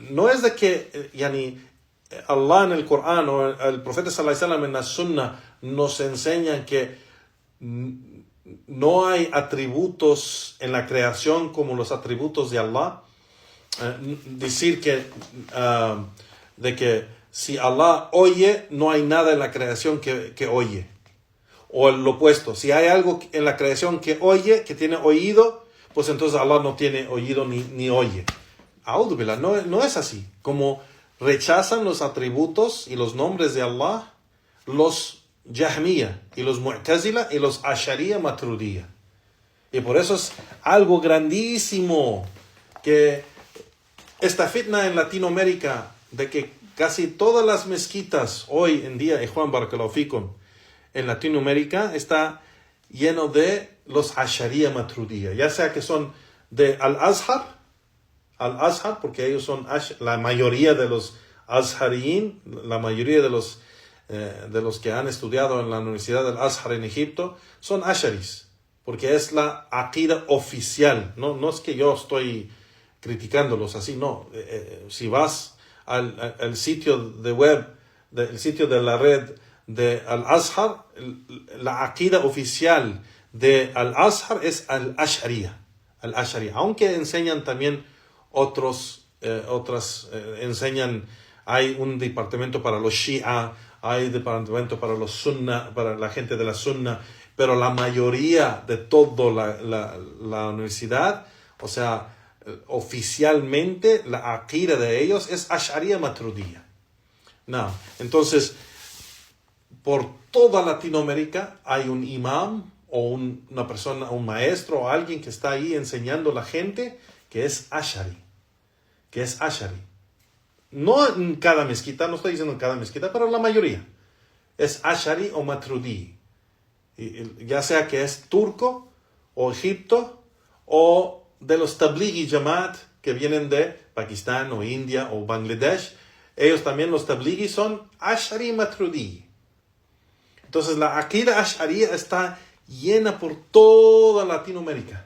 no es de que Allah en el Corán o el profeta sallallahu alaihi wasallam en la Sunnah nos enseñan que no hay atributos en la creación como los atributos de Allah. Decir que de que si Allah oye, no hay nada en la creación que oye. O lo opuesto, si hay algo en la creación que oye, que tiene oído, pues entonces Allah no tiene oído ni oye. A'udhu billah, no es así. Como rechazan los atributos y los nombres de Allah los Jahmiya y los Mu'tazila y los Ashariya Maturidiyya. Y por eso es algo grandísimo que esta fitna en Latinoamérica de que casi todas las mezquitas hoy en día, Juan Barakallahu Fikum, en Latinoamérica está lleno de los Ashariya Maturidiyya, ya sea que son de Al-Azhar, porque ellos son la mayoría de los Azhariyin, la mayoría de los que han estudiado en la Universidad del Azhar en Egipto, son Asharis, porque es la aqida oficial. No es que yo estoy criticándolos así, no. Si vas al sitio de web, el sitio de la red de Al-Azhar, la aqida oficial de Al-Azhar es Al-Ashariya, aunque enseñan también enseñan, hay un departamento para los Shia, hay departamento para los Sunna, para la gente de la Sunna, pero la mayoría de toda la universidad, o sea, oficialmente la aqida de ellos es Ashariya Maturidiyya. Entonces, por toda Latinoamérica hay un imam o una persona, un maestro o alguien que está ahí enseñando a la gente que es Ashari. No en cada mezquita, no estoy diciendo en cada mezquita, pero la mayoría es Ashari o Maturidi. Ya sea que es turco o Egipto o de los Tablighi Jamaat que vienen de Pakistán o India o Bangladesh, ellos también los Tablighi son Ashari Maturidi. Entonces la aqida Ashariya está llena por toda Latinoamérica.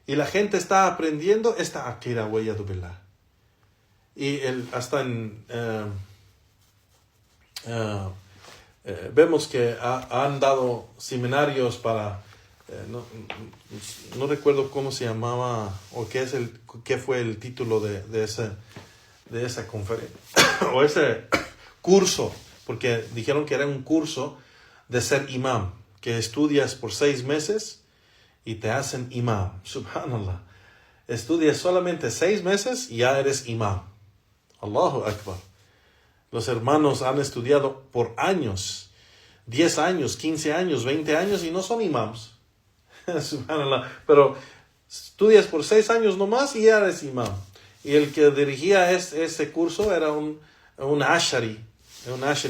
Y la gente está aprendiendo esta aqida, wa'iyadu billah. Y hasta vemos que han dado seminarios para, no recuerdo cómo se llamaba, o qué fue el título de esa conferencia, o ese curso, porque dijeron que era un curso de ser imam, que estudias por 6 meses y te hacen imam. Subhanallah. Estudias solamente 6 meses y ya eres imam. Allahu Akbar. Los hermanos han estudiado por años, 10 años, 15 años, 20 años y no son imams. Subhanallah. Pero estudias por 6 años nomás y ya eres imam. Y el que dirigía ese curso era un Ashari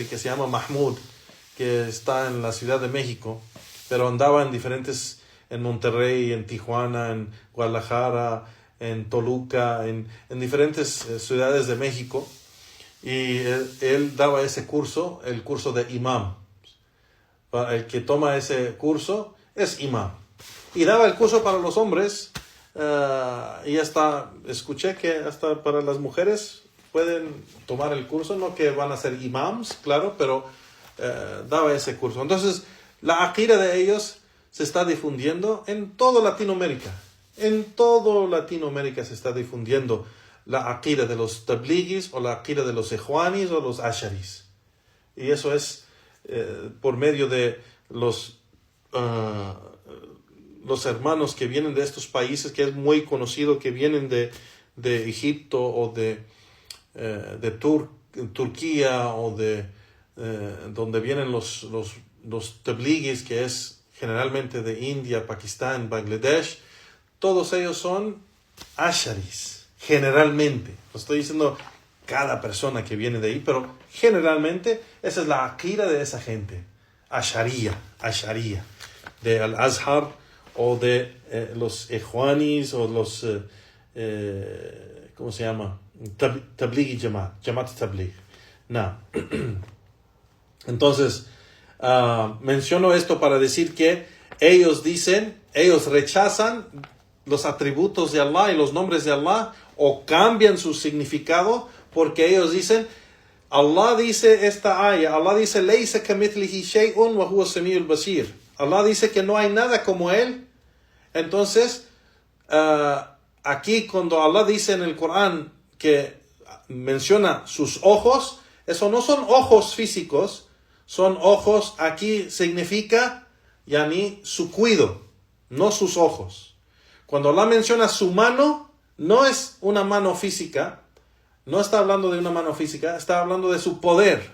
que se llama Mahmoud, que está en la Ciudad de México, pero andaba en Monterrey, en Tijuana, en Guadalajara, en Toluca, en diferentes ciudades de México. Y él daba ese curso, el curso de imam. El que toma ese curso es imam. Y daba el curso para los hombres. Y hasta escuché que hasta para las mujeres pueden tomar el curso. No que van a ser imams, claro, pero daba ese curso. Entonces, la aqida de ellos se está difundiendo en toda Latinoamérica. En todo Latinoamérica se está difundiendo la aqida de los tabligis o la aqida de los ikhwanis o los asharis. Y eso es por medio de los hermanos que vienen de estos países, que es muy conocido, que vienen de Egipto o de Turquía o de donde vienen los tabligis, que es generalmente de India, Pakistán, Bangladesh. Todos ellos son asharis, generalmente. No estoy diciendo cada persona que viene de ahí, pero generalmente esa es la aqida de esa gente. Asharia, de Al-Azhar o de los ikhwanis o los, ¿cómo se llama? Tablighi Jamaat Tabligh. No. Entonces, menciono esto para decir que ellos rechazan los atributos de Allah y los nombres de Allah, o cambian su significado, porque ellos dicen, Allah dice esta ayah, Allah dice, Laysa kamithlihi shay'un wa huwa as-sami'ul basir. Allah dice que no hay nada como Él. Entonces, aquí cuando Allah dice en el Corán que menciona sus ojos, eso no son ojos físicos, son ojos, aquí significa, yani, su cuido, no sus ojos. Cuando Allah menciona su mano, no es una mano física, no está hablando de una mano física, está hablando de su poder.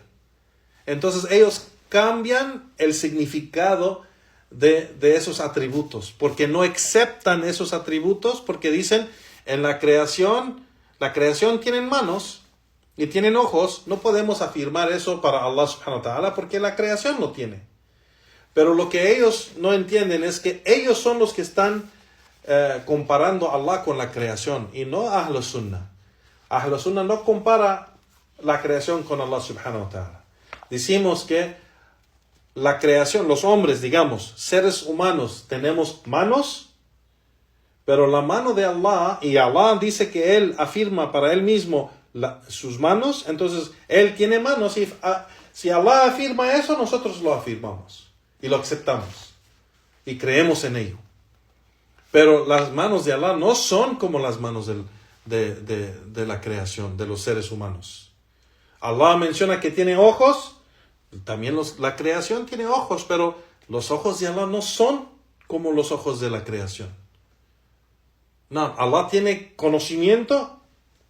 Entonces ellos cambian el significado de esos atributos, porque no aceptan esos atributos, porque dicen, en la creación tienen manos y tienen ojos, no podemos afirmar eso para Allah subhanahu wa ta'ala, porque la creación no tiene. Pero lo que ellos no entienden es que ellos son los que están comparando a Allah con la creación, y no Ahl Sunnah. Ahl Sunnah no compara la creación con Allah subhanahu wa ta'ala. Decimos que la creación, los hombres, digamos, seres humanos, tenemos manos, pero la mano de Allah, y Allah dice que Él afirma para Él mismo sus manos, entonces Él tiene manos, y si Allah afirma eso, nosotros lo afirmamos y lo aceptamos y creemos en ello. Pero las manos de Allah no son como las manos de la creación, de los seres humanos. Allah menciona que tiene ojos, también la creación tiene ojos, pero los ojos de Allah no son como los ojos de la creación. No, Allah tiene conocimiento,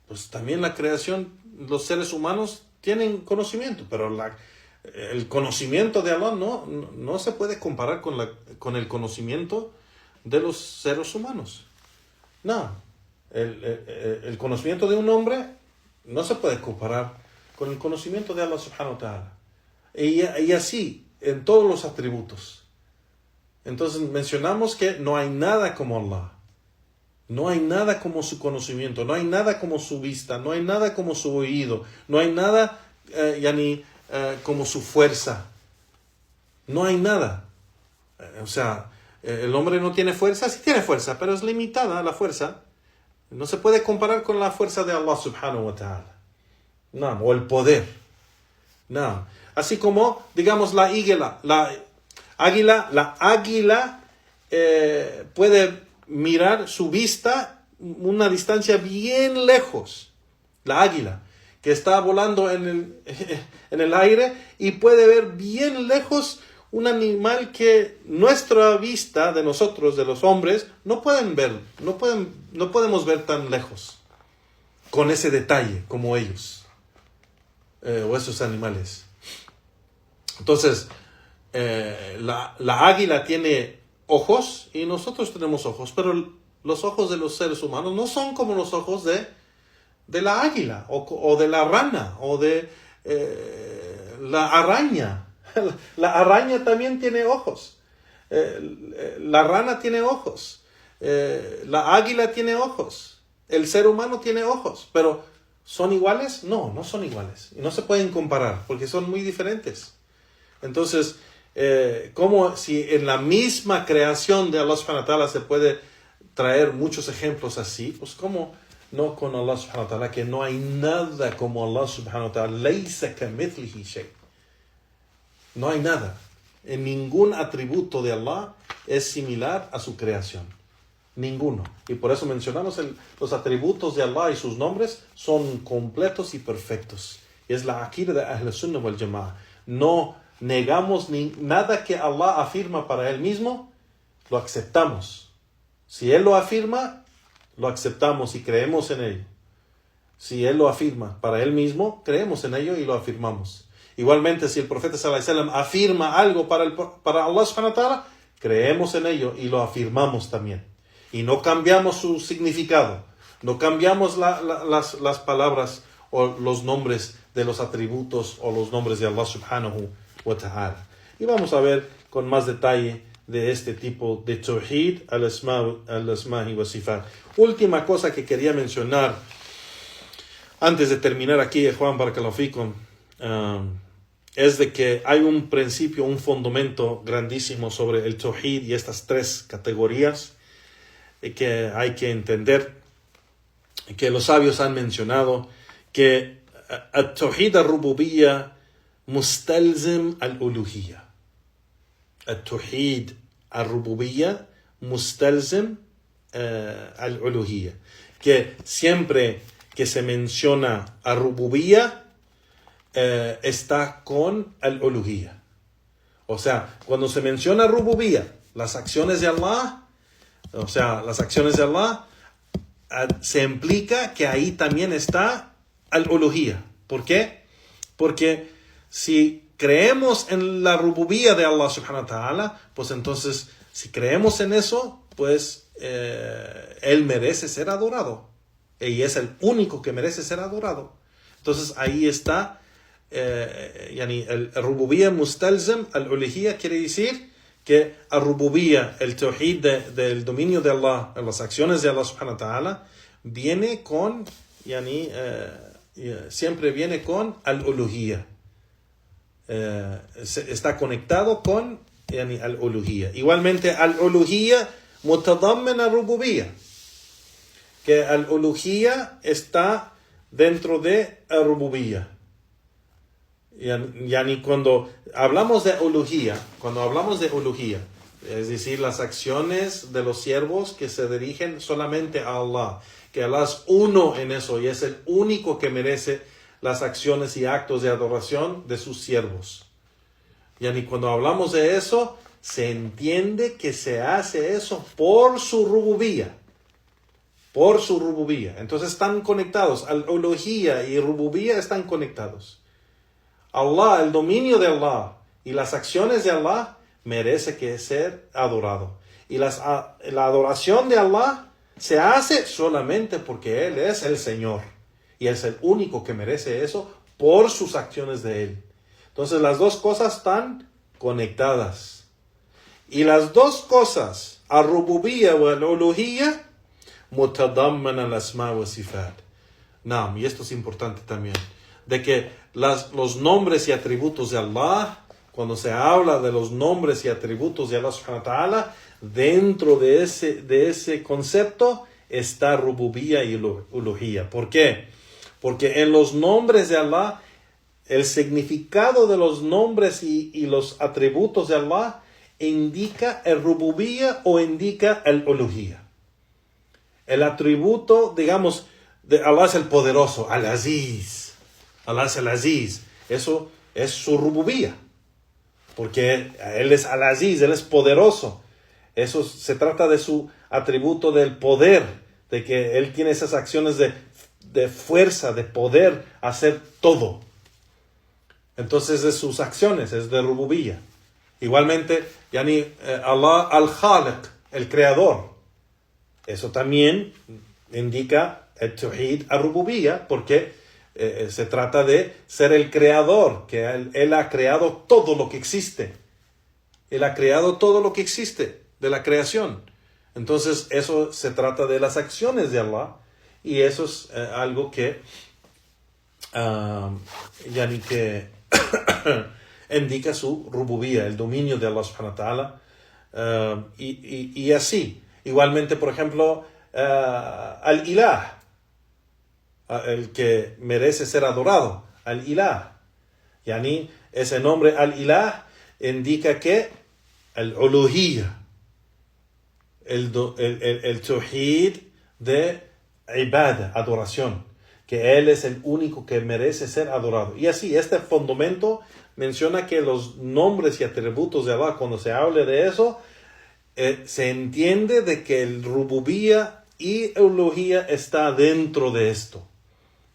pues también la creación, los seres humanos tienen conocimiento, pero el conocimiento de Allah no se puede comparar con el conocimiento de los seres humanos. No, el conocimiento de un hombre no se puede comparar con el conocimiento de Allah subhanahu wa ta'ala. Y así, en todos los atributos. Entonces mencionamos que no hay nada como Allah. No hay nada como su conocimiento, no hay nada como su vista, no hay nada como su oído, no hay nada como su fuerza. No hay nada. O sea, el hombre no tiene fuerza, sí tiene fuerza, pero es limitada la fuerza. No se puede comparar con la fuerza de Allah subhanahu wa ta'ala. No, o el poder. No. Así como, digamos, la águila puede mirar su vista una distancia bien lejos. La águila, que está volando en el aire y puede ver bien lejos un animal que nuestra vista de nosotros, de los hombres, no pueden ver, no podemos ver tan lejos, con ese detalle como ellos, o esos animales. Entonces, la águila tiene ojos y nosotros tenemos ojos, pero los ojos de los seres humanos no son como los ojos de la águila, o de la rana, o de la araña. La araña también tiene ojos. La rana tiene ojos. La águila tiene ojos. El ser humano tiene ojos. Pero ¿son iguales? No son iguales. Y no se pueden comparar porque son muy diferentes. Entonces, como si en la misma creación de Allah subhanahu wa ta'ala se puede traer muchos ejemplos así, pues ¿cómo no con Allah subhanahu wa ta'ala? Que no hay nada como Allah subhanahu wa ta'ala. Laysa kamithlihi shay'. No hay nada. En ningún atributo de Allah es similar a su creación. Ninguno. Y por eso mencionamos los atributos de Allah y sus nombres son completos y perfectos. Y es la aqida de Ahl Sunnah wal Jama'ah. No negamos nada que Allah afirma para Él mismo, lo aceptamos. Si Él lo afirma, lo aceptamos y creemos en ello. Si Él lo afirma para Él mismo, creemos en ello y lo afirmamos. Igualmente, si el profeta sallallahu alaihi wasallam afirma algo para Allah subhanahu wa ta'ala, creemos en ello y lo afirmamos también. Y no cambiamos su significado. No cambiamos las palabras o los nombres de los atributos o los nombres de Allah subhanahu wa ta'ala. Y vamos a ver con más detalle de este tipo de tawhid al-asma'i wa sifat. Última cosa que quería mencionar antes de terminar aquí, Juan Barakallahu Fikum, es de que hay un principio, un fundamento grandísimo sobre el tawhid y estas tres categorías que hay que entender, que los sabios han mencionado, que el tawhid al-rububiyya mustalzim al-uluhiyya. El tawhid al-rububiyya mustalzim al-uluhiyya. Que siempre que se menciona al-rububiyya, está con al-uluhiyya. O sea, cuando se menciona rububiyya, las acciones de Allah, se implica que ahí también está al-uluhiyya. ¿Por qué? Porque si creemos en la rububiyya de Allah subhanahu wa ta'ala, pues entonces, si creemos en eso, pues Él merece ser adorado. Y es el único que merece ser adorado. Entonces ahí está el rububiyya mustalzim al-uluhiyya, quiere decir que el rububiyya, el tawhid del dominio de Allah, las acciones de Allah subhanahu wa ta'ala, viene con, siempre viene con al-uluhiyya. Está conectado con al-uluhiyya. Igualmente al-uluhiyya mutadammen al-rububiyya, que al-uluhiyya está dentro de al-rububiyya. Cuando hablamos de uluhiyya, es decir, las acciones de los siervos que se dirigen solamente a Allah, que Allah es uno en eso y es el único que merece las acciones y actos de adoración de sus siervos. Cuando hablamos de eso, se entiende que se hace eso por su rububiyya. Entonces están conectados. Al-uluhiyya y rububiyya están conectados. Allah, el dominio de Allah y las acciones de Allah merece que ser adorado. Y la adoración de Allah se hace solamente porque Él es el Señor. Y es el único que merece eso por sus acciones de Él. Entonces las dos cosas están conectadas. Y las dos cosas, al-rububiyya o al-uluhiyya, mutadamman al-asma wa sifat. Y esto es importante también, de que los nombres y atributos de Allah, cuando se habla de los nombres y atributos de Allah subhanahu wa ta'ala, dentro de ese concepto está rububiyya y uluhiyya. ¿Por qué? Porque en los nombres de Allah, el significado de los nombres y los atributos de Allah indica el rububiyya o indica el uluhiyya. El atributo, digamos, de Allah es el poderoso, al-aziz. Allah es el aziz. Eso es su rububiyya. Porque Él es al-aziz, Él es poderoso. Eso se trata de su atributo del poder, de que Él tiene esas acciones de fuerza, de poder hacer todo. Entonces de sus acciones, es de rububiyya. Igualmente, Allah al-Khaliq, el creador. Eso también indica el tawhid al-rububiyya, porque se trata de ser el creador, que él ha creado todo lo que existe. Él ha creado todo lo que existe de la creación. Entonces eso se trata de las acciones de Allah, y eso es algo que que indica su rububiyya, el dominio de Allah subhanahu wa ta'ala, y así. Igualmente, por ejemplo, al-ilah, el que merece ser adorado, al-ilah. Ese nombre al-ilah indica que el uluhiyya, el tawhid de ibada, adoración, que Él es el único que merece ser adorado. Y así, este fundamento menciona que los nombres y atributos de Allah, cuando se hable de eso, se entiende de que el rububiyya y el uluhiyya está dentro de esto.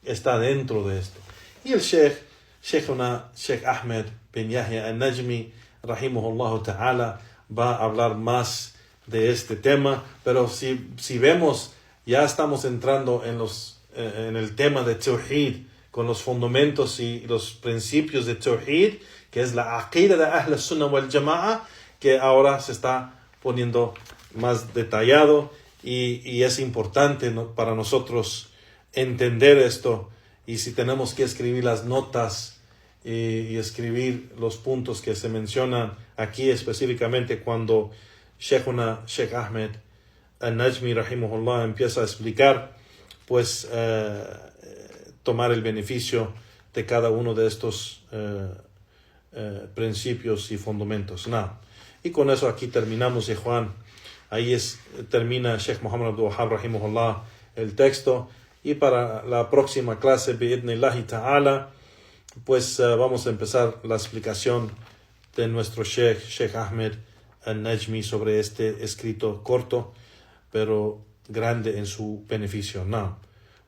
Está dentro de esto. Y el Sheikh Ahmed bin Yahya al-Najmi, rahimahullah ta'ala, va a hablar más de este tema, pero si vemos, ya estamos entrando en el tema de Tawhid, con los fundamentos y los principios de Tawhid, que es la aqida de Ahl Sunnah wal Jama'a, que ahora se está poniendo más detallado y es importante, ¿no?, para nosotros entender esto. Y si tenemos que escribir las notas y escribir los puntos que se mencionan aquí específicamente cuando Sheikh Ahmed al-Najmi rahimahullah empieza a explicar, pues tomar el beneficio de cada uno de estos principios y fundamentos. Y con eso aquí terminamos, Juan. Ahí termina Sheikh Muhammad Abdul Wahhab rahimahullah el texto. Y para la próxima clase, bi'idhnillahi ta'ala, pues vamos a empezar la explicación de nuestro Sheikh Ahmed al-Najmi sobre este escrito corto, pero grande en su beneficio. Wa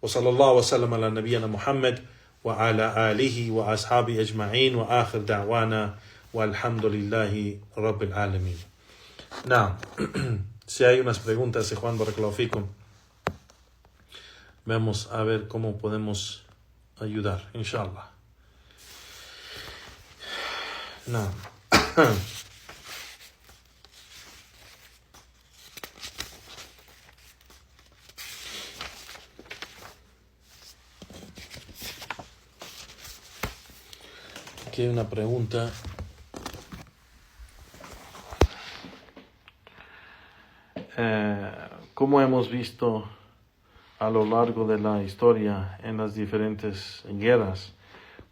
sallallahu wa sallam ala nabiyyina Muhammad wa ala alihi wa ashabi ajma'in wa akhir da'wana walhamdulillahi rabbil alamin. Si hay unas preguntas, Juan, barakallahu fikum, vamos a ver cómo podemos ayudar, inshallah. Aquí hay una pregunta. Como hemos visto a lo largo de la historia en las diferentes guerras,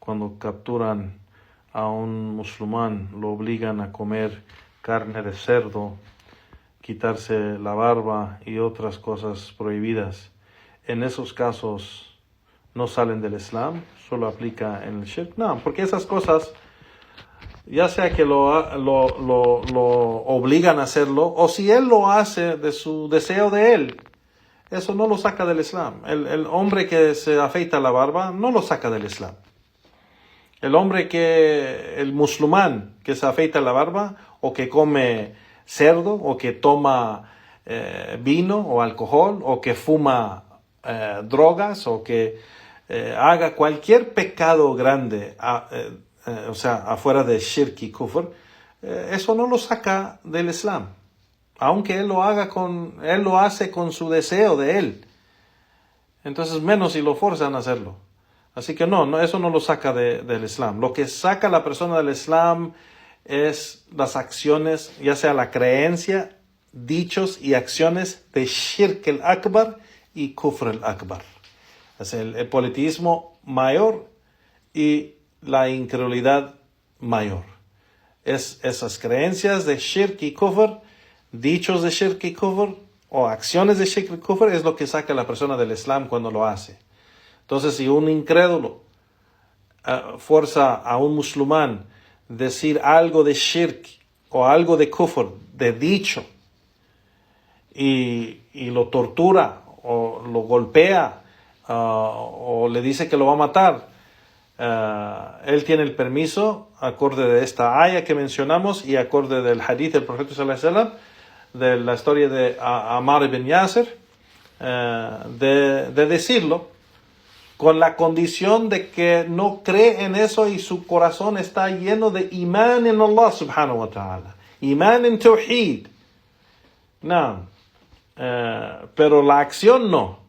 cuando capturan a un musulmán, lo obligan a comer carne de cerdo, quitarse la barba y otras cosas prohibidas. En esos casos no salen del Islam, solo aplica en el shirk. Porque esas cosas, ya sea que lo obligan a hacerlo, o si él lo hace de su deseo de él, eso no lo saca del Islam. El hombre que se afeita la barba no lo saca del Islam. El musulmán que se afeita la barba, o que come cerdo, o que toma vino o alcohol, o que fuma drogas, o que haga cualquier pecado grande, afuera de shirk y kufr, eso no lo saca del Islam, aunque él lo hace con su deseo de él. Entonces menos si lo forzan a hacerlo. Así que eso no lo saca del Islam. Lo que saca a la persona del Islam es las acciones, ya sea la creencia, dichos y acciones de shirk al-akbar y kufr al-akbar. Es el politeísmo mayor y la incredulidad mayor. Es esas creencias de shirk y kufr, dichos de shirk y kufr, o acciones de shirk y kufr, es lo que saca a la persona del Islam cuando lo hace. Entonces, si un incrédulo fuerza a un musulmán decir algo de shirk o algo de kufr, de dicho, y lo tortura o lo golpea o le dice que lo va a matar, él tiene el permiso, acorde de esta aya que mencionamos y acorde del hadith del profeta sallallahu alaihi wasallam, de la historia de Ammar ibn Yasir, de decirlo, con la condición de que no cree en eso y su corazón está lleno de imán en Allah subhanahu wa ta'ala, imán en tawhid. Pero la acción no.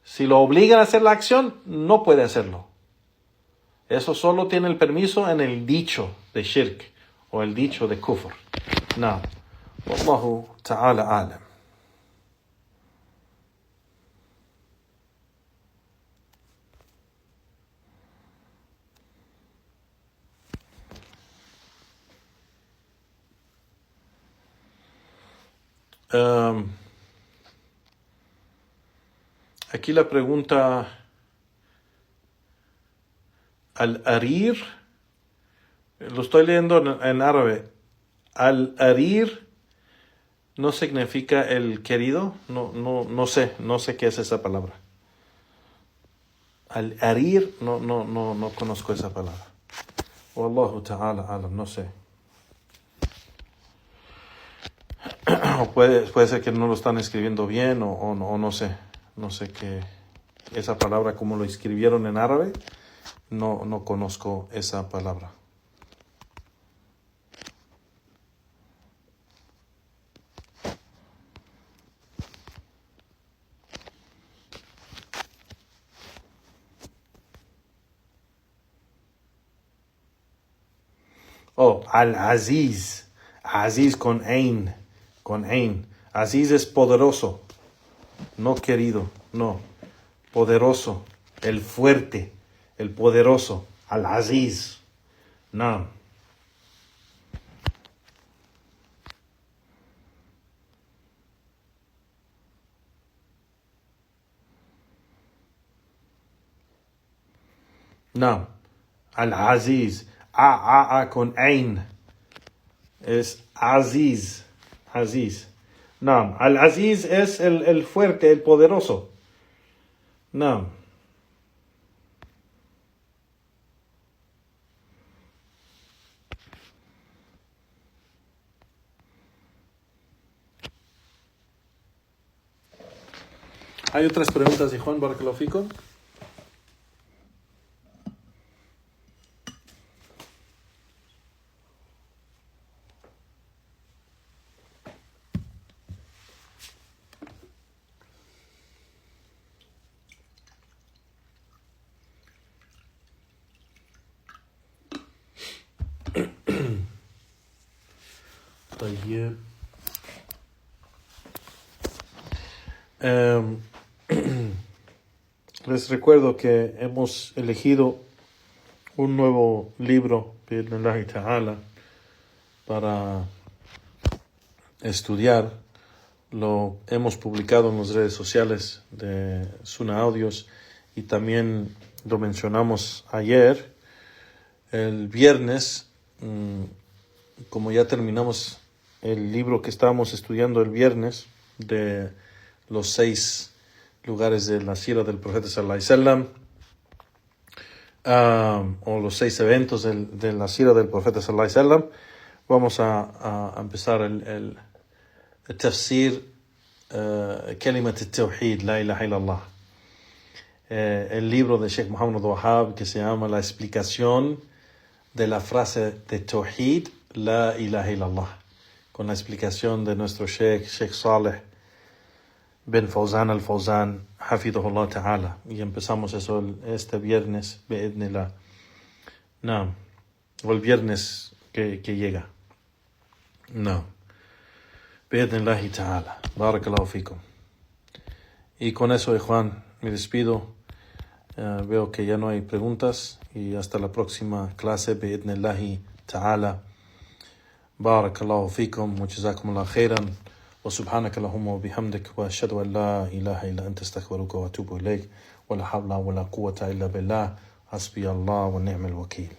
Si lo obligan a hacer la acción, no puede hacerlo. Eso solo tiene el permiso en el dicho de shirk o el dicho de kufr. Wallahu ta'ala alam. Aquí la pregunta, al-arir, lo estoy leyendo en árabe. Al-arir no significa el querido, no sé qué es esa palabra. Al-arir, no conozco esa palabra. Wallahu ta'ala alam, no sé. O puede ser que no lo están escribiendo bien o no sé. No sé qué. Esa palabra, como lo escribieron en árabe, no conozco esa palabra. Oh, al-Aziz. Aziz con Ain. Aziz es poderoso. No querido, no. Poderoso. El fuerte. El poderoso. Al-Aziz. No. No. Al-Aziz. A con Ain. Es Aziz. Aziz. No. Al-Aziz es el fuerte, el poderoso. No. ¿Hay otras preguntas de Juan Barakallahu Fikum? طيب. Les recuerdo que hemos elegido un nuevo libro, bi'idhnillahi ta'ala, para estudiar. Lo hemos publicado en las redes sociales de Suna Audios y también lo mencionamos ayer. El viernes, como ya terminamos el libro que estábamos estudiando el viernes, de los 6 lugares de la sira del profeta sallallahu alaihi wasallam, o los 6 eventos de la sira del profeta sallallahu alaihi wasallam, vamos a empezar el tafsir Kalimat al-Tawhid, la ilaha illallah, el libro de Sheikh Muhammad Wahab, que se llama La explicación de la frase de Tawhid, la ilaha illallah, con la explicación de nuestro Sheikh Saleh bin Fawzan al-Fawzan, hafidhahullah ta'ala. Y empezamos eso este viernes, bi'idhnillah. No, o el viernes que llega. No. Bi'idhnillahi ta'ala. Barakallahu fikum. Y con eso, Juan, me despido. Veo que ya no hay preguntas. Y hasta la próxima clase, bi'idhnillahi ta'ala. Barakallahu fikum. Wa jazakumullah khairan. وسبحانك اللهم وبحمدك وأشهد أن لا إله إلا أنت استغفرك وأتوب إليك ولا حول ولا قوة إلا بالله حسبي الله ونعم الوكيل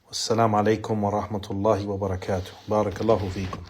والسلام عليكم ورحمة الله وبركاته بارك الله فيكم